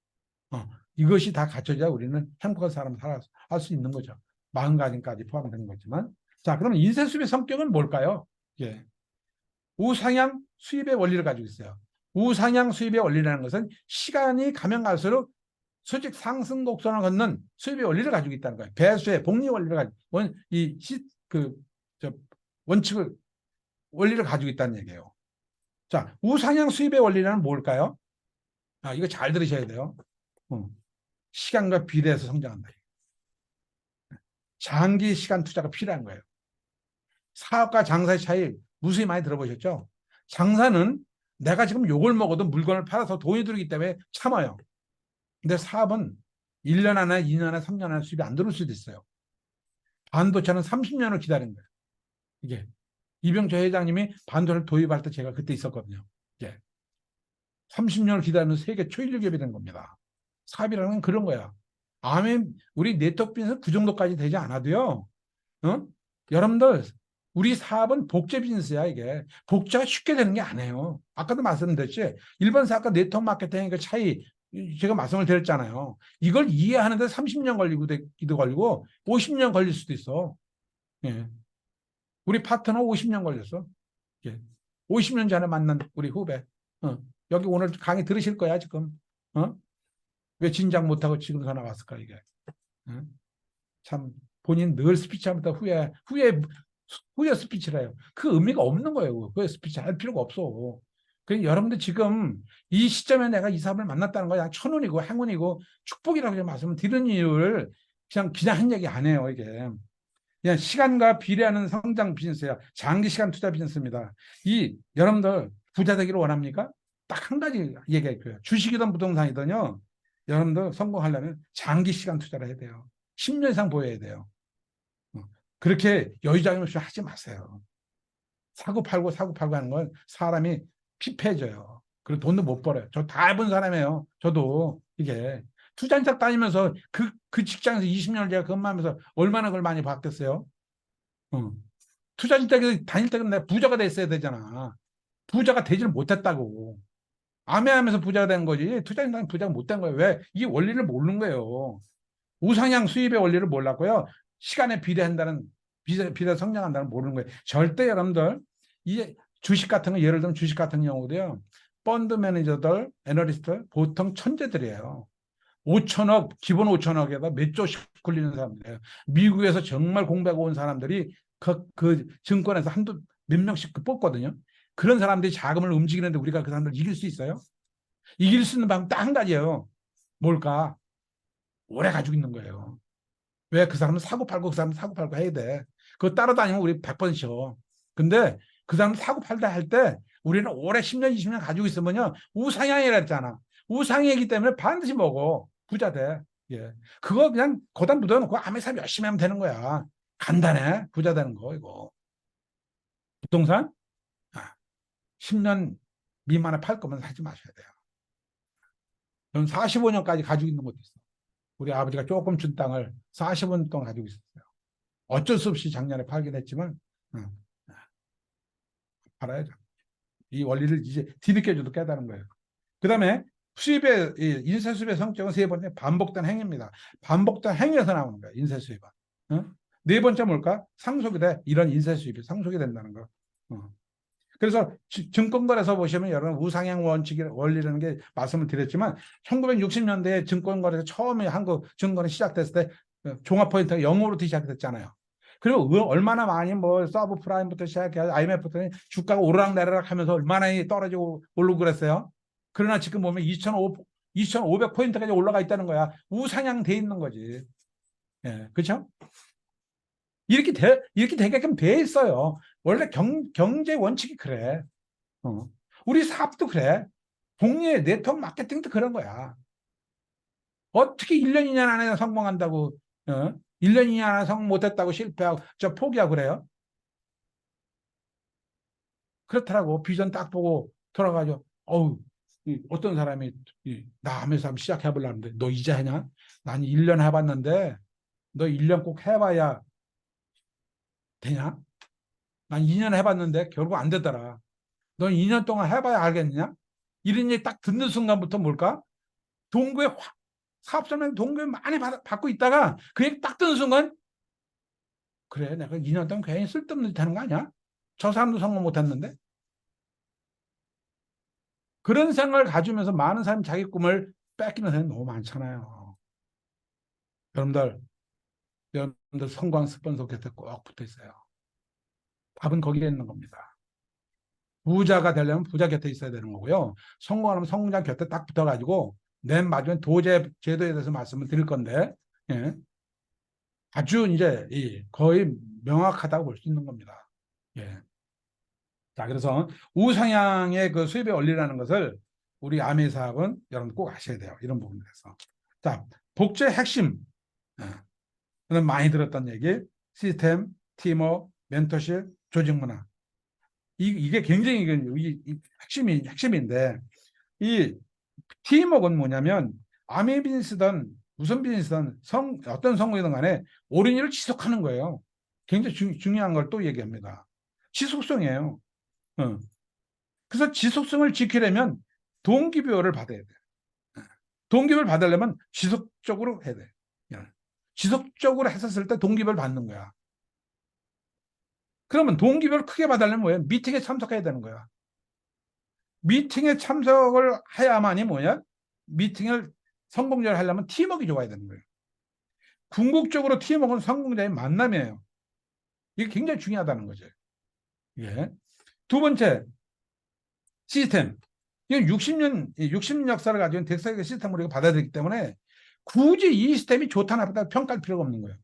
이것이 다 갖춰져야 우리는 행복한 삶을 살아갈 수 있는 거죠. 마음가짐까지 포함되는 거지만. 자, 그러면 인쇄수입의 성격은 뭘까요? 예. 우상향 수입의 원리를 가지고 있어요. 우상향 수입의 원리라는 것은 시간이 가면 갈수록 수직 상승 곡선을 걷는 수입의 원리를 가지고 있다는 거예요. 배수의 복리 원리를 가지고 원칙을 원리를 가지고 있다는 얘기예요. 자, 우상향 수입의 원리는 뭘까요? 이거 잘 들으셔야 돼요. 시간과 비례해서 성장한다. 장기 시간 투자가 필요한 거예요. 사업과 장사의 차이 무수히 많이 들어보셨죠? 장사는 내가 지금 욕을 먹어도 물건을 팔아서 돈이 들기 때문에 참아요. 근데 사업은 1년 안에, 2년 안에, 3년 안에 수입이 안 들어올 수도 있어요. 반도체는 30년을 기다린 거예요. 이게 이병철 회장님이 반도체를 도입할 때 제가 그때 있었거든요. 예. 30년을 기다리면 세계 초일류 기업이 된 겁니다. 사업이라는 건 그런 거야. 우리 네트워크 비즈니스 그 정도까지 되지 않아도요. 여러분들 우리 사업은 복제 비즈니스야. 이게 복제가 쉽게 되는 게 아니에요. 아까도 말씀드렸지. 일반 사업과 네트워크 마케팅의 그 차이 제가 말씀을 드렸잖아요. 이걸 이해하는데 30년 걸리기도 걸리고 50년 걸릴 수도 있어. 예. 우리 파트너 50년 걸렸어. 예. 50년 전에 만난 우리 후배. 여기 오늘 강의 들으실 거야 지금. 왜 진작 못하고 지금 전화 왔을까 이게. 참 본인 늘 스피치하면서 후회 스피치를 해요. 그 의미가 없는 거예요. 후회 스피치 할 필요가 없어. 그러니까 여러분들 지금 이 시점에 내가 이 사람을 만났다는 거 그냥 천운이고 행운이고 축복이라고 말씀을 드리는 이유를 그냥 한 얘기 안 해요. 이게 그냥 시간과 비례하는 성장 비즈니스야. 장기 시간 투자 비즈니스입니다. 여러분들 부자 되기를 원합니까? 딱 한 가지 얘기할게요. 주식이든 부동산이든요. 여러분들 성공하려면 장기 시간 투자를 해야 돼요. 10년 이상 보여야 돼요. 그렇게 여유자금 없이 하지 마세요. 사고 팔고 하는 건 사람이 피폐해져요. 그리고 돈도 못 벌어요. 저 다 해본 사람이에요. 저도 이게 투자인작 다니면서 그 직장에서 20년을 제가 근무하면서 얼마나 그걸 많이 받겠어요. 투자인작 다닐 때는 내가 부자가 됐어야 되잖아. 부자가 되지를 못했다고. 암해하면서 부자가 된 거지. 투자인작은 부자가 못 된 거예요. 왜? 이 원리를 모르는 거예요. 우상향 수입의 원리를 몰랐고요. 시간에 비례 성장한다는 모르는 거예요. 절대 여러분들 이 주식 같은 거 예를 들면 주식 같은 경우도요. 펀드 매니저들, 애널리스트 보통 천재들이에요. 5천억 기본 5천억에다 몇 조씩 굴리는 사람들이에요. 미국에서 정말 공부하고 온 사람들이 그 증권에서 몇 명씩 뽑거든요. 그런 사람들이 자금을 움직이는데 우리가 그 사람들 이길 수 있어요? 이길 수 있는 방법 딱 한 가지예요. 뭘까? 오래 가지고 있는 거예요. 왜? 그 사람은 사고 팔고 그 사람은 사고 팔고 해야 돼. 그거 따라다니면 우리 100번 쉬어. 근데 그 사람 사고 팔다 할 때 우리는 오래 10년, 20년 가지고 있으면요. 우상향이라 했잖아. 우상향이기 때문에 반드시 먹어. 부자 돼. 예. 그거 그냥 거다 묻어놓고 아무 사람 열심히 하면 되는 거야. 간단해. 부자 되는 거, 이거. 부동산? 10년 미만에 팔 거면 사지 마셔야 돼요. 저는 45년까지 가지고 있는 것도 있어. 우리 아버지가 조금 준 땅을 45년 동안 가지고 있었어요. 어쩔 수 없이 작년에 팔긴 했지만 팔아야죠. 이 원리를 이제 뒤늦게줘도 깨달은 거예요. 그 다음에 인쇄 수입의 성격은 세 번째 반복된 행위입니다. 반복된 행위에서 나오는 거예요. 인쇄 수입은. 네 번째 뭘까? 상속이 돼. 이런 인쇄 수입이 상속이 된다는 거. 그래서 증권거래소 보시면 여러분 우상향 원리라는 게 말씀을 드렸지만 1960년대에 증권거래소 처음에 한국 증권이 시작됐을 때 종합포인트가 0으로 시작됐잖아요. 그리고 얼마나 많이 서브프라임부터 시작해 IMF부터 주가가 오르락내리락 하면서 얼마나 떨어지고 오르고 그랬어요. 그러나 지금 보면 2,500포인트까지 올라가 있다는 거야. 우상향 돼 있는 거지. 예, 그렇죠? 이렇게 되게끔 돼 있어요. 원래 경제 원칙이 그래. 어. 우리 사업도 그래. 동네 네트워크 마케팅도 그런 거야. 어떻게 1년, 2년 안에 성공한다고, 1년, 2년 안에 성공 못했다고 실패하고, 저 포기하고 그래요? 그렇더라고. 비전 딱 보고 돌아가죠. 어우, 어떤 사람이, 나 하면서 한번 시작해보려는데, 너 이제 하냐? 난 1년 해봤는데, 너 1년 꼭 해봐야 되냐? 난 2년 해봤는데, 결국 안 되더라. 넌 2년 동안 해봐야 알겠느냐? 이런 얘기 딱 듣는 순간부터 뭘까? 동구에 사업 설명 동구에 많이 받고 있다가 그 얘기 딱 듣는 순간 그래 내가 2년 동안 괜히 쓸데없는 짓 하는 거 아니야? 저 사람도 성공 못했는데 그런 생각을 가지면서 많은 사람이 자기 꿈을 뺏기는 사람이 너무 많잖아요. 여러분들 성공 스폰서 곁에 꼭 붙어 있어요. 답은 거기에 있는 겁니다. 부자가 되려면 부자 곁에 있어야 되는 거고요. 성공하려면 성공자 곁에 딱 붙어가지고 맨 마지막에 도제 제도에 대해서 말씀을 드릴 건데 예. 아주 이제 거의 명확하다고 볼 수 있는 겁니다. 예. 자, 그래서 우상향의 그 수입의 원리라는 것을 우리 아메 사업은 여러분 꼭 아셔야 돼요. 이런 부분에서. 자, 복제의 핵심. 예. 많이 들었던 얘기. 시스템, 팀워크, 멘토십, 조직 문화. 이게 굉장히 핵심인데, 이 팀워크는 뭐냐면, 아메 비즈니스든 무슨 비즈니스든 어떤 성공이든 간에 옳은 일을 지속하는 거예요. 굉장히 중요한 걸 또 얘기합니다. 지속성이에요. 어. 그래서 지속성을 지키려면 동기부여를 받아야 돼. 동기부여를 받으려면 지속적으로 해야 돼. 지속적으로 했었을 때 동기부여를 받는 거야. 그러면 동기부여를 크게 받으려면 뭐야? 미팅에 참석해야 되는 거야. 미팅에 참석을 해야만이 뭐냐? 미팅을 성공적으로 하려면 팀워크가 좋아야 되는 거예요. 궁극적으로 팀워크는 성공자의 만남이에요. 이게 굉장히 중요하다는 거죠. 예. 두 번째, 시스템. 이건 60년 역사를 가지고 있는 덱사의 시스템을 우리가 받아들이기 때문에 굳이 이 시스템이 좋다 나쁘다 평가할 필요가 없는 거예요.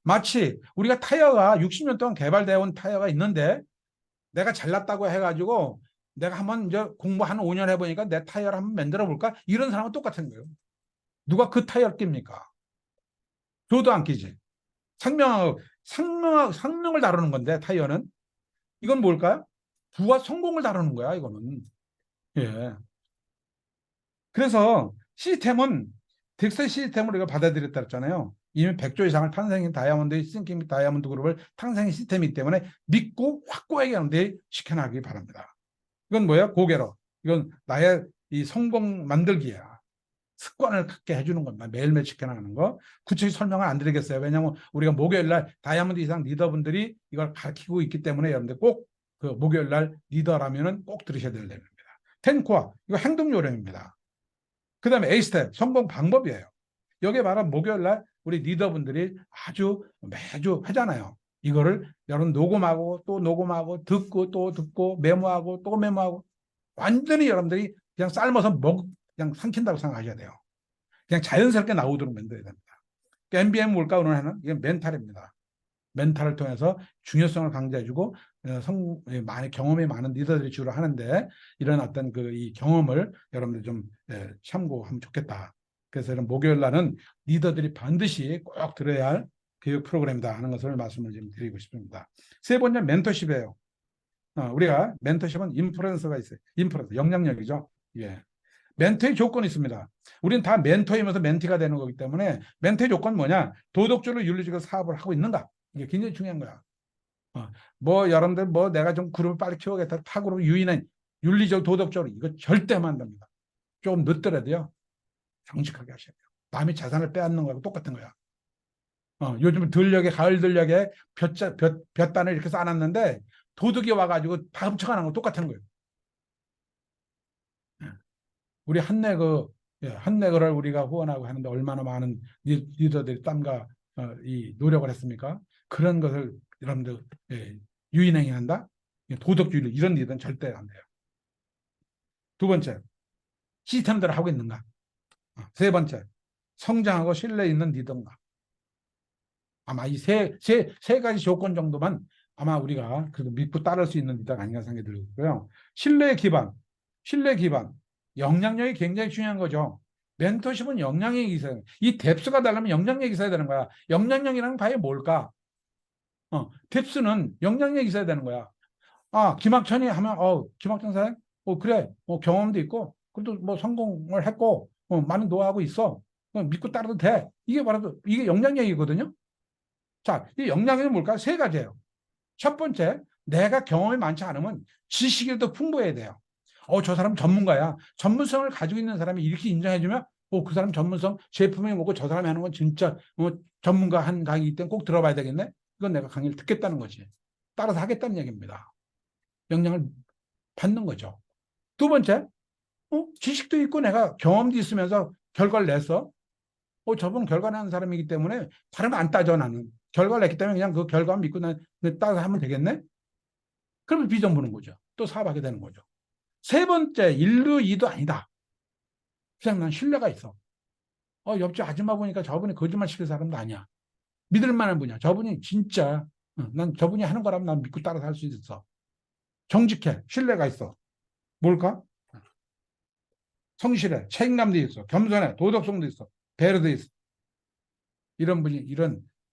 마치 우리가 타이어가 60년 동안 개발되어 온 타이어가 있는데 내가 잘났다고 해가지고 내가 한번 이제 공부 한 5년 해보니까 내 타이어를 한번 만들어 볼까? 이런 사람은 똑같은 거예요. 누가 그 타이어를 낍니까? 저도 안 끼지. 상명을 다루는 건데 타이어는 이건 뭘까요? 부와 성공을 다루는 거야 이거는. 예. 그래서 시스템은 덱스터 시스템을 우리가 받아들였다 했잖아요. 이미 100조 이상을 탄생인 다이아몬드 싱킹 다이아몬드 그룹을 탄생의 시스템이기 때문에 믿고 확고하게 하는데 시켜나가기 바랍니다. 이건 뭐야? 고개로. 이건 나의 이 성공 만들기야. 습관을 갖게 해주는 겁니다. 매일매일 지켜나가는 거. 구체적인 설명을 안 드리겠어요. 왜냐하면 우리가 목요일날 다이아몬드 이상 리더분들이 이걸 가르치고 있기 때문에 여러분들 꼭 그 목요일날 리더라면은 꼭 들으셔야 될 내용입니다. 텐코어, 이거 행동 요령입니다. 그 다음에 A스텝, 성공 방법이에요. 여기에 말한 목요일날 우리 리더분들이 아주 매주 하잖아요. 이거를 여러분 녹음하고 또 녹음하고 듣고 또 듣고 메모하고 또 메모하고 완전히 여러분들이 그냥 삶아서 그냥 삼킨다고 생각하셔야 돼요. 그냥 자연스럽게 나오도록 만들어야 됩니다. MBM 뭘까 오늘 하는 이게 멘탈입니다. 멘탈을 통해서 중요성을 강조해주고 많이 경험이 많은 리더들이 주로 하는데 이런 어떤 이 경험을 여러분들 좀 참고하면 좋겠다. 그래서 이런 목요일 날은 리더들이 반드시 꼭 들어야 할 교육 프로그램이다 하는 것을 말씀을 좀 드리고 싶습니다. 세 번째 멘토십이에요. 우리가 멘토십은 인플루언서가 있어요. 인플루언서 영향력이죠. 예. 멘토의 조건이 있습니다. 우리는 다 멘토이면서 멘티가 되는 거기 때문에 멘토의 조건은 뭐냐? 도덕적으로 윤리적으로 사업을 하고 있는가? 이게 굉장히 중요한 거야. 여러분들 내가 좀 그룹을 빨리 키우겠다. 타그룹 유인한 윤리적 도덕적으로 이거 절대 하면 안 됩니다. 조금 늦더라도요. 정직하게 하셔야 돼요. 남의 자산을 빼앗는 거하고 똑같은 거야. 요즘 가을 들녘에 볕단을 이렇게 쌓아놨는데 도둑이 와가지고 다 훔쳐가는 거 똑같은 거예요. 예. 우리 한내그를 우리가 후원하고 하는데 얼마나 많은 리더들이 땀과 이 노력을 했습니까? 그런 것을 여러분들 유인행위한다? 도덕주의 이런 리더는 절대 안 돼요. 두 번째, 시스템대로 하고 있는가? 세 번째, 성장하고 신뢰 있는 리더인가. 아마 이 세 가지 조건 정도만 아마 우리가 그래도 믿고 따를 수 있는 리더가 아닌가 생각이 들고요. 신뢰 기반, 신뢰 기반, 영향력이 굉장히 중요한 거죠. 멘토십은 영향력이 있어야 돼. 이 뎁스가 되려면 영향력이 있어야 되는 거야. 영향력이란 과연 뭘까? 뎁스는 영향력이 있어야 되는 거야. 김학천이 하면, 김학천 사장, 그래, 경험도 있고, 그래도 뭐 성공을 했고, 많은 노하우가 있어. 믿고 따라도 돼. 이게 바로, 이게 영향력이거든요. 자, 이 영향력은 뭘까? 세 가지예요. 첫 번째, 내가 경험이 많지 않으면 지식이 더 풍부해야 돼요. 저 사람 전문가야. 전문성을 가지고 있는 사람이 이렇게 인정해주면, 그 사람 전문성, 제품이 뭐고 저 사람이 하는 건 진짜 전문가 한 강의이기 때문에 꼭 들어봐야 되겠네? 이건 내가 강의를 듣겠다는 거지. 따라서 하겠다는 얘기입니다. 영향을 받는 거죠. 두 번째, 지식도 있고 내가 경험도 있으면서 결과를 냈어. 저분 결과 내는 사람이기 때문에 다른 거 안 따져 나는. 결과를 냈기 때문에 그냥 그 결과만 믿고 따라서 하면 되겠네? 그러면 비전 보는 거죠. 또 사업하게 되는 거죠. 세 번째, 일도 이도 아니다. 그냥 난 신뢰가 있어. 옆집 아줌마 보니까 저분이 거짓말 시킬 사람도 아니야. 믿을 만한 분이야. 저분이 진짜, 난 저분이 하는 거라면 난 믿고 따라서 할 수 있어. 정직해. 신뢰가 있어. 뭘까? 성실해. 책임감도 있어. 겸손해. 도덕성도 있어. 배려도 있어. 이런 분이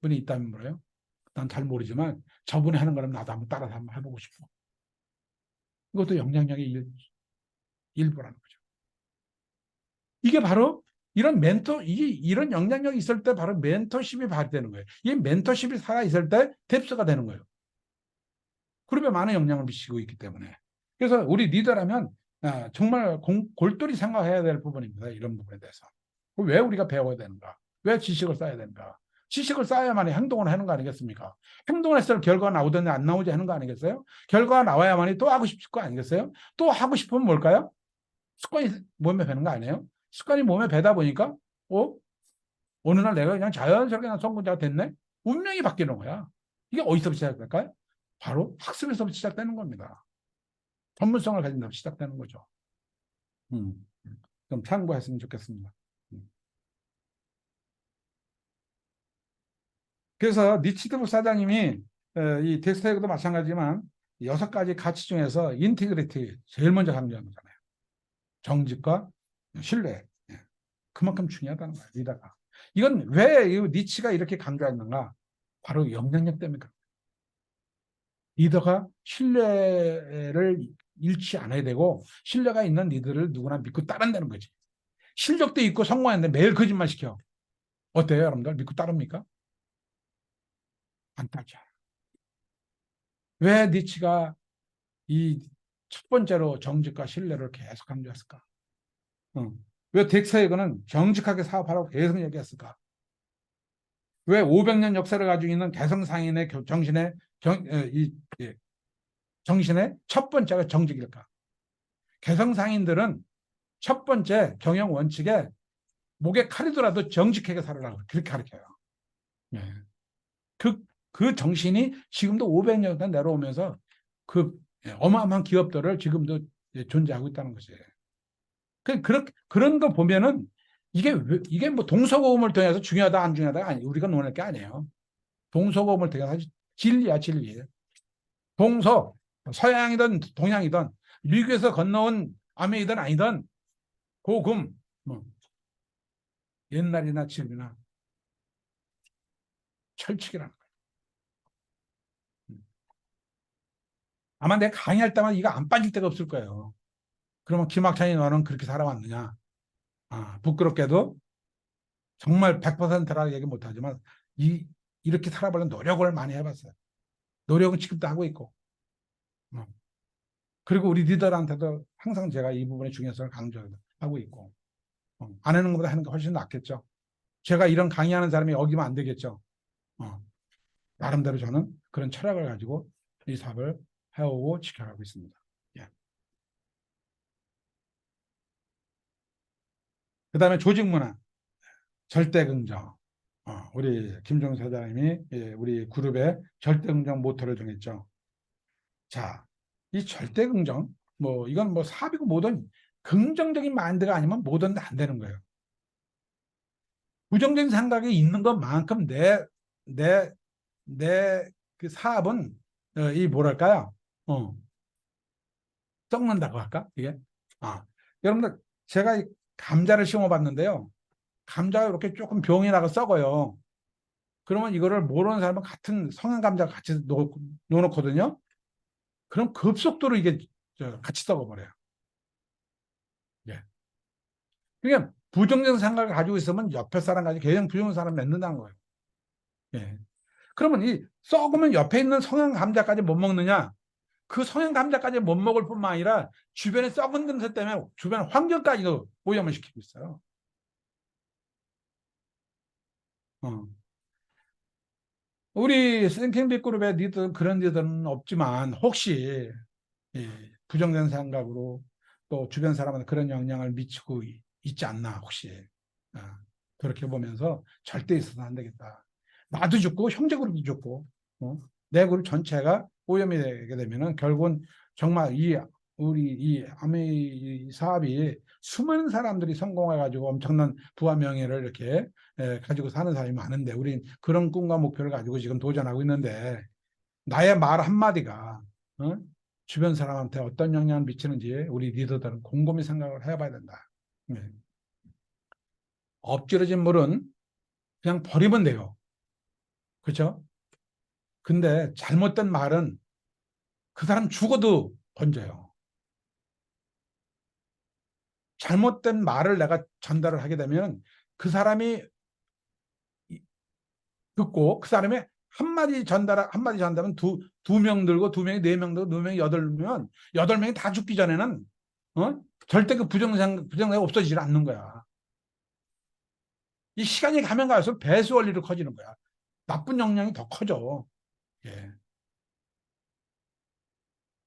있다면 뭐래요? 난 잘 모르지만 저분이 하는 거라면 나도 한번 따라서 한번 해보고 싶어. 이것도 영향력의 일부라는 거죠. 이게 바로 이런 영향력이 있을 때 바로 멘토십이 발휘되는 거예요. 이 멘토십이 살아있을 때 뎁스가 되는 거예요. 그룹에 많은 영향을 미치고 있기 때문에. 그래서 우리 리더라면 정말 골똘히 생각해야 될 부분입니다. 이런 부분에 대해서. 왜 우리가 배워야 되는가? 왜 지식을 쌓아야 되는가? 지식을 쌓아야만 행동을 하는 거 아니겠습니까? 행동을 했을 때 결과가 나오든지 안 나오지 하는 거 아니겠어요? 결과가 나와야만이 또 하고 싶을 거 아니겠어요? 또 하고 싶으면 뭘까요? 습관이 몸에 배는 거 아니에요? 습관이 몸에 배다 보니까 어느 날 내가 그냥 자연스럽게 성공자가 됐네? 운명이 바뀌는 거야. 이게 어디서 시작될까요? 바로 학습에서 시작되는 겁니다. 전문성을 가진다고 시작되는 거죠. 좀 참고했으면 좋겠습니다. 그래서 니치드 사장님이 이 덱스터에도 마찬가지지만 6가지 가치 중에서 인티그리티 제일 먼저 강조한 거잖아요. 정직과 신뢰. 예. 그만큼 중요하다는 거예요. 리더가. 이건 왜 니치가 이렇게 강조했는가? 바로 영향력 때문에 그래요. 리더가 신뢰를 잃지 않아야 되고 신뢰가 있는 리더를 누구나 믿고 따른다는 거지. 실력도 있고 성공했는데 매일 거짓말 시켜. 어때요, 여러분들? 믿고 따릅니까? 안 따르죠. 왜 니치가 이 첫 번째로 정직과 신뢰를 계속 강조했을까? 왜 덱스에거는 정직하게 사업하라고 계속 얘기했을까? 왜 500년 역사를 가지고 있는 개성상인의 정신의 첫 번째가 정직일까? 개성상인들은 첫 번째 경영 원칙에 목에 칼이더라도 정직하게 살아라. 그렇게 가르쳐요. 네. 그 정신이 지금도 500년 내려오면서 그 어마어마한 기업들을 지금도 존재하고 있다는 것이에요. 그런 거 보면은 이게 뭐 동서고금을 통해서 중요하다 안 중요하다 아니 우리가 논할 게 아니에요. 동서고금을 통해서 진리야 진리. 동서 서양이든 동양이든 미국에서 건너온 아메이든 아니든 고금 뭐 옛날이나 지금이나 철칙이라는 거예요. 아마 내가 강의할 때마다 이거 안 빠질 데가 없을 거예요. 그러면 김학찬이 너는 그렇게 살아왔느냐? 부끄럽게도 정말 100%라고 얘기 못하지만 이렇게 살아보려는 노력을 많이 해봤어요. 노력은 지금도 하고 있고. 그리고 우리 리더한테도 항상 제가 이 부분의 중요성을 강조하고 있고. 안 하는 것보다 하는 게 훨씬 낫겠죠. 제가 이런 강의하는 사람이 어기면 안 되겠죠. 나름대로 저는 그런 철학을 가지고 이 사업을 해오고 지켜가고 있습니다. 예. 그 다음에 조직 문화, 절대 긍정. 우리 김종수 사장님이 우리 그룹의 절대 긍정 모토를 정했죠. 자, 이 절대 긍정, 이건 사업이고 뭐든 긍정적인 마인드가 아니면 뭐든 안 되는 거예요. 부정적인 생각이 있는 것만큼 내, 내 그 사업은, 이 뭐랄까요? 어, 썩는다고 할까? 이게? 아, 여러분들, 제가 이 감자를 심어 봤는데요. 감자가 이렇게 조금 병이 나고 썩어요. 그러면 이거를 모르는 사람은 같은 성한 감자 같이 놓거든요. 그럼 급속도로 이게 같이 썩어버려요. 예. 그러니까 부정적 생각을 가지고 있으면 옆에 사람 가지고 계속 부정적 사람 맺는다는 거예요. 예. 그러면 이 썩으면 옆에 있는 성한 감자까지 못 먹느냐? 그 성한 감자까지 못 먹을 뿐만 아니라 주변에 썩은 냄새 때문에 주변 환경까지도 오염을 시키고 있어요. 어. 우리 생킹빅 그룹의 리더 그런 리더는 없지만 혹시 예, 부정된 생각으로 또 주변 사람한테 그런 영향을 미치고 있지 않나 혹시 아, 그렇게 보면서 절대 있어서는 안 되겠다. 나도 죽고 형제 그룹도 죽고 내 그룹 전체가 오염이 되게 되면은 결국은 정말 이 우리 이 아메이 사업이 수많은 사람들이 성공해가지고 엄청난 부와 명예를 이렇게 가지고 사는 사람이 많은데 우린 그런 꿈과 목표를 가지고 지금 도전하고 있는데 나의 말 한마디가 어? 주변 사람한테 어떤 영향을 미치는지 우리 리더들은 곰곰이 생각을 해봐야 된다. 네. 엎질러진 물은 그냥 버리면 돼요. 그렇죠? 근데 잘못된 말은 그 사람 죽어도 번져요. 잘못된 말을 내가 전달을 하게 되면 그 사람이 듣고 그 사람이 한마디 전달하면 두 명 들고 두 명이 네 명 들고 두 명이 여덟 명 여덟 명이 다 죽기 전에는 절대 그 부정상이 없어지지 않는 거야. 이 시간이 가면 갈수록 배수 원리로 커지는 거야. 나쁜 영향이 더 커져. 예.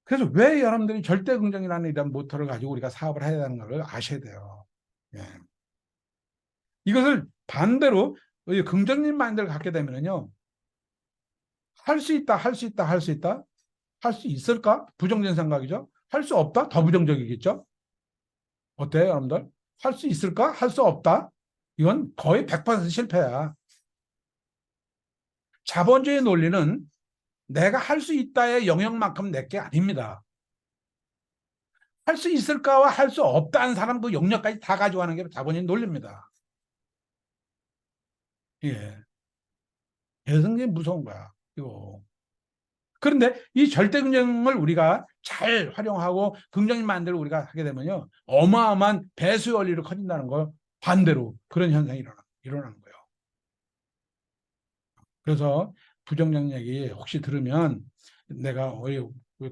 그래서 왜 여러분들이 절대 긍정이라는 이런 모토를 가지고 우리가 사업을 해야 되는 걸 아셔야 돼요. 예. 이것을 반대로 긍정적인 마인드를 갖게 되면요. 할 수 있다, 할 수 있다, 할 수 있다. 할 수 있을까? 부정적인 생각이죠. 할 수 없다? 더 부정적이겠죠. 어때요, 여러분들? 할 수 있을까? 할 수 없다? 이건 거의 100% 실패야. 자본주의 논리는 내가 할 수 있다의 영역만큼 내게 아닙니다. 할 수 있을까와 할 수 없다는 사람 그 영역까지 다 가져가는 게 자본주의 논리입니다. 예. 굉장히 무서운 거야. 이거. 그런데 이 절대 긍정을 우리가 잘 활용하고 긍정인 마인드를 우리가 하게 되면요. 어마어마한 배수 원리로 커진다는 거 반대로 그런 현상이 일어나는 거예요. 그래서 부정적 얘기 혹시 들으면 내가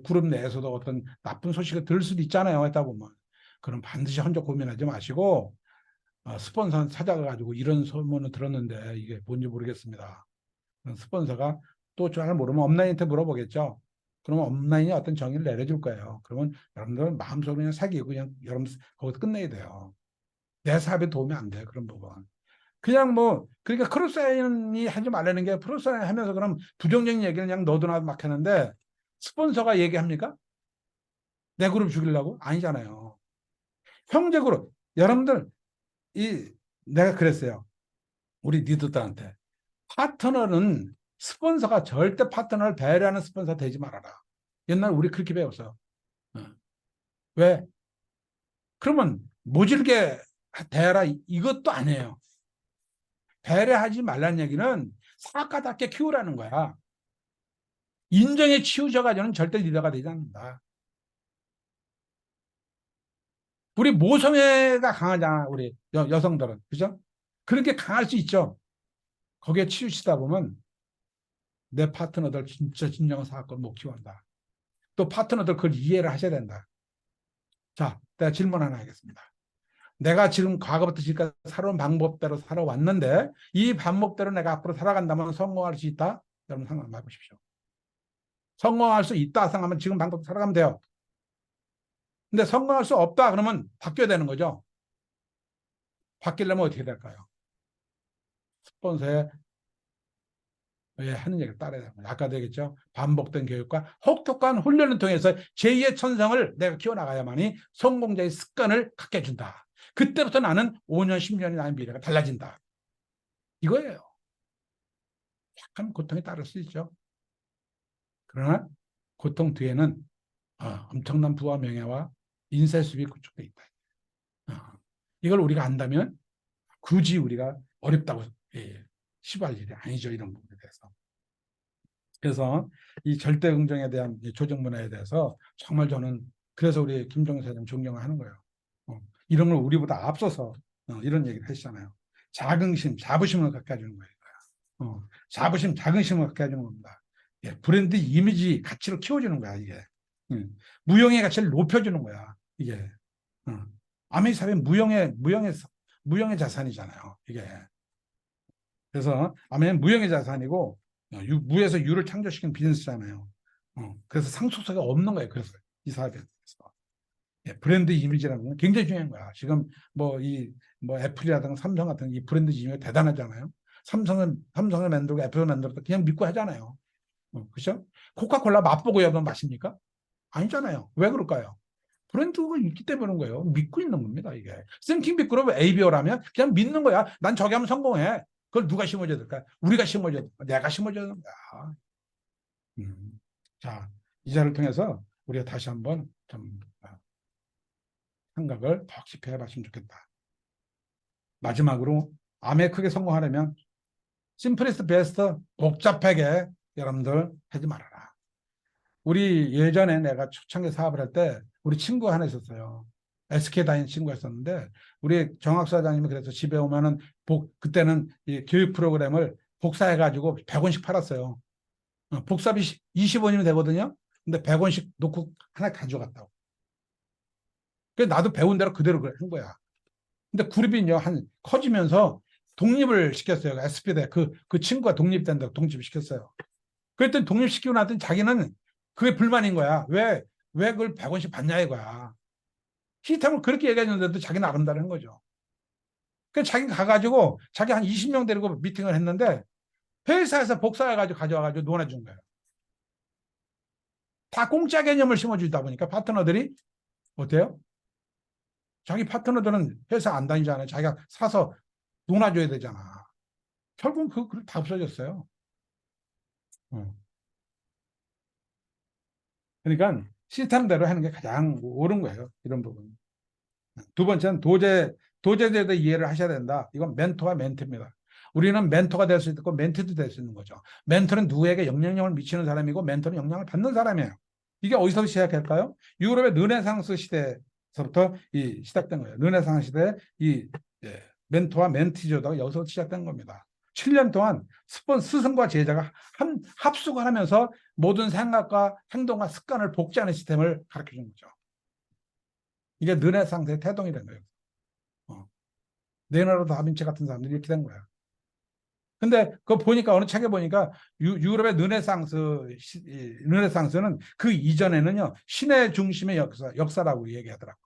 그룹 내에서도 어떤 나쁜 소식을 들을 수도 있잖아요. 했다 보면. 그럼 반드시 혼자 고민하지 마시고 스폰서 찾아가가지고 이런 소문을 들었는데 이게 뭔지 모르겠습니다. 스폰서가 또 잘 모르면 업라인한테 물어보겠죠. 그러면 업라인이 어떤 정의를 내려줄 거예요. 그러면 여러분들은 마음속으로 그냥 사귀고 그냥 여러분 거기서 끝내야 돼요. 내 사업에 도움이 안 돼요. 그런 부분. 그냥 뭐 그러니까 크로스라인이 하지 말라는 게 크로스라인 하면서 그럼 부정적인 얘기를 그냥 너도나 막 하는데 스폰서가 얘기합니까? 내 그룹 죽이려고? 아니잖아요. 형제 그룹. 여러분들 이 내가 그랬어요. 우리 리더들한테 파트너는 스폰서가 절대 파트너를 배려하는 스폰서 되지 말아라. 옛날 우리 그렇게 배웠어. 어. 왜? 그러면 모질게 대하라 이것도 아니에요. 배려하지 말라는 얘기는 사악하답게 키우라는 거야. 인정에 치우쳐가지고는 절대 리더가 되지 않는다. 우리 모성애가 강하잖아, 우리 여성들은. 그죠? 그렇게 강할 수 있죠. 거기에 치우치다 보면 내 파트너들 진짜 진정한 사악을 못 키운다. 또 파트너들 그걸 이해를 하셔야 된다. 자, 내가 질문 하나 하겠습니다. 내가 지금 과거부터 지금까지 살아온 방법대로 살아왔는데 이 방법대로 내가 앞으로 살아간다면 성공할 수 있다? 여러분 생각해 보십시오. 성공할 수 있다 생각하면 지금 방법대로 살아가면 돼요. 근데 성공할 수 없다 그러면 바뀌어야 되는 거죠. 바뀌려면 어떻게 될까요? 스폰서의 하는 얘기를 따라야 됩니다. 아까도 얘기했죠. 반복된 교육과 혹독한 훈련을 통해서 제2의 천성을 내가 키워나가야만이 성공자의 습관을 갖게 해준다. 그때부터 나는 5년, 10년이 나의 미래가 달라진다. 이거예요. 약간 고통이 따를 수 있죠. 그러나 고통 뒤에는 엄청난 부와 명예와 인쇄수입이 구축되어 있다. 이걸 우리가 안다면 굳이 우리가 어렵다고 시도할 일이 아니죠. 이런 부분에 대해서. 그래서 이 절대 긍정에 대한 조정 문화에 대해서 정말 저는 그래서 우리 김종서 사장 존경하는 거예요. 이런 걸 우리보다 앞서서 이런 얘기를 하시잖아요. 자긍심, 자부심을 갖게 해주는 거예요. 자부심, 자긍심을 갖게 해주는 겁니다. 예, 브랜드 이미지 가치를 키워주는 거야, 이게. 무형의 가치를 높여주는 거야, 이게. 아메리 사업은 무형의 자산이잖아요, 이게. 그래서 아메리는 무형의 자산이고, 무에서 유를 창조시킨 비즈니스잖아요. 그래서 상속세가 없는 거예요, 그래서 이 사업에 대해서. 예, 브랜드 이미지라는 건 굉장히 중요한 거야. 지금 뭐 애플이라든가 삼성 같은 이 브랜드 이미지가 대단하잖아요. 삼성을 만들고 애플을 만들었다 그냥 믿고 하잖아요. 그렇죠? 코카콜라 맛보고 여러분 마십니까? 아니잖아요. 왜 그럴까요? 브랜드가 있기 때문에 그런 거예요. 믿고 있는 겁니다, 이게. 싱킹 그룹 ABO라면 그냥 믿는 거야. 난 저기 하면 성공해. 그걸 누가 심어줘야 될까? 우리가 심어줘야 될까? 내가 심어줘야 되는 거야. 자, 이 자를 통해서 우리가 다시 한번 좀 생각을 더 깊이 해봤으면 좋겠다. 마지막으로 암에 크게 성공하려면 심플리스트 베스트 복잡하게 여러분들 하지 말아라. 우리 예전에 내가 초창기 사업을 할 때 우리 친구 하나 있었어요. SK 다니는 친구가 있었는데 우리 정학 사장님이 그래서 집에 오면은 그때는 이 교육 프로그램을 복사해가지고 100원씩 팔았어요. 복사비 20원이면 되거든요. 근데 100원씩 놓고 하나 가져갔다고. 그래서 나도 배운 대로 그대로 한 거야. 근데 그룹이 이제 커지면서 독립을 시켰어요. SP대 그 친구가 독립된다고 독립시켰어요. 그랬더니 독립시키고 나더니 자기는 그게 불만인 거야. 왜 그걸 100원씩 받냐 이거야. 히탐을 그렇게 얘기했는데도 자기는 아름다운 거죠. 그래서 자기가 가가지고 자기 한 20명 데리고 미팅을 했는데 회사에서 복사해가지고 가져와가지고 논해준 거예요. 다 공짜 개념을 심어주다 보니까 파트너들이 어때요? 자기 파트너들은 회사 안 다니잖아요. 자기가 사서 논아줘야 되잖아. 결국은 다 없어졌어요. 그러니까 시스템대로 하는 게 가장 옳은 거예요. 이런 부분. 두 번째는 도제에 대해 이해를 하셔야 된다. 이건 멘토와 멘티입니다. 우리는 멘토가 될 수 있고 멘티도 될 수 있는 거죠. 멘토는 누구에게 영향력을 미치는 사람이고 멘토는 영향을 받는 사람이에요. 이게 어디서 시작할까요? 유럽의 르네상스 시대에서부터 시작된 거예요. 르네상스 시대 멘토와 멘티조다가 여기서 시작된 겁니다. 7년 동안 스승과 제자가 합숙을 하면서 모든 생각과 행동과 습관을 복제하는 시스템을 가르쳐 준 거죠. 이게 르네상스의 태동이 된 거예요. 레오나르도 다빈치 같은 사람들이 이렇게 된 거야. 근데 그거 보니까 어느 책에 보니까 유럽의 르네상스는 그 이전에는요 신의 중심의 역사라고 얘기하더라고.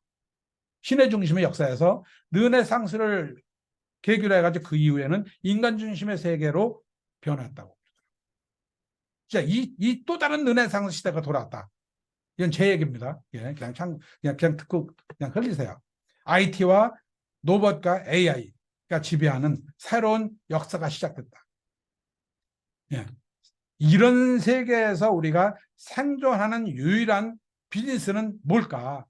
신의 중심의 역사에서 르네상스를 계기로 해가지고 그 이후에는 인간 중심의 세계로 변했다고. 자, 이 또 다른 르네상스 시대가 돌아왔다. 이건 제 얘기입니다. 예, 그냥 듣고 그냥 흘리세요. IT와 로봇과 AI가 지배하는 새로운 역사가 시작됐다. 예. 이런 세계에서 우리가 생존하는 유일한 비즈니스는 뭘까?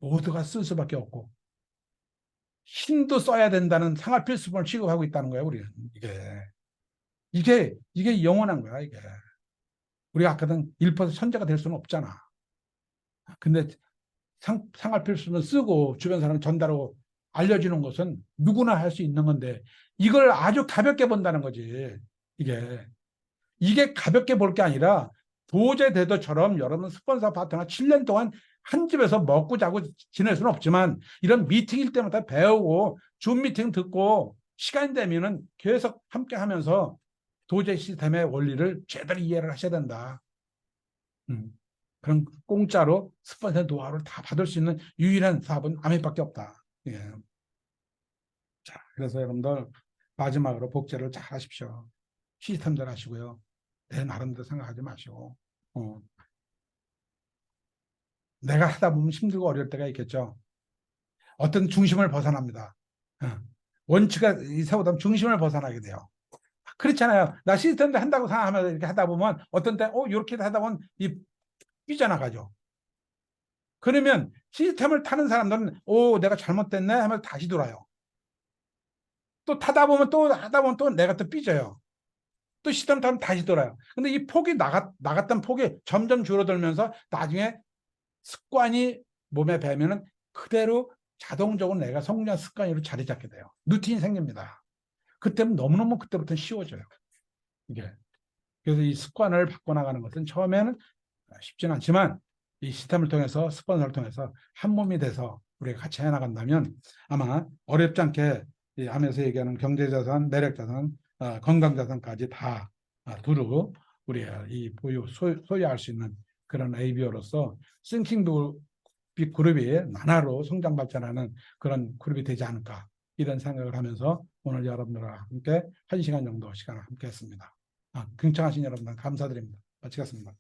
모두가 쓸 수밖에 없고 힘도 써야 된다는 생활 필수품을 취급하고 있다는 거예요. 우리는 이게 영원한 거야. 이게 우리가 아까는 1% 천재가 될 수는 없잖아. 근데 생활 필수품을 쓰고 주변 사람 전달하고 알려주는 것은 누구나 할 수 있는 건데 이걸 아주 가볍게 본다는 거지. 이게 가볍게 볼 게 아니라 도제대도처럼 여러분 스폰서 파트너 7년 동안 한 집에서 먹고 자고 지낼 수는 없지만 이런 미팅일 때마다 배우고 줌 미팅 듣고 시간 되면은 계속 함께 하면서 도제 시스템의 원리를 제대로 이해를 하셔야 된다. 그런 공짜로 스폰서 노하우를 다 받을 수 있는 유일한 사업은 아메밖에 없다. 예. 자, 그래서 여러분들 마지막으로 복제를 잘 하십시오. 시스템들 하시고요. 내 나름대로 생각하지 마시고 내가 하다 보면 힘들고 어려울 때가 있겠죠. 어떤 중심을 벗어납니다. 원칙을 세우다 중심을 벗어나게 돼요. 그렇잖아요. 나 시스템도 한다고 생각하면 이렇게 하다 보면 어떤 때 이렇게 하다 보면 이 삐져나가죠. 그러면 시스템을 타는 사람들은 내가 잘못됐네 하면서 다시 돌아요. 또 타다 보면 또 하다 보면 또 내가 또 삐져요. 또 시스템 타면 다시 돌아요. 근데 이 폭이 나갔던 폭이 점점 줄어들면서 나중에 습관이 몸에 배면은 그대로 자동적으로 내가 성장 습관으로 자리 잡게 돼요. 루틴이 생깁니다. 그때는 너무너무 그때부터는 쉬워져요. 이게. 그래서 이 습관을 바꿔나가는 것은 처음에는 쉽지는 않지만 이 시스템을 통해서 스폰서를 통해서 한 몸이 돼서 우리가 같이 해나간다면 아마 어렵지 않게 이 하면서 얘기하는 경제자산, 매력자산, 건강자산까지 다 두루 우리가 이 소유할 수 있는 그런 ABO로서 싱킹도 그룹이 나나로 성장 발전하는 그런 그룹이 되지 않을까 이런 생각을 하면서 오늘 여러분들과 함께 1시간 정도 시간을 함께 했습니다. 경청하신 여러분 감사드립니다. 마치겠습니다.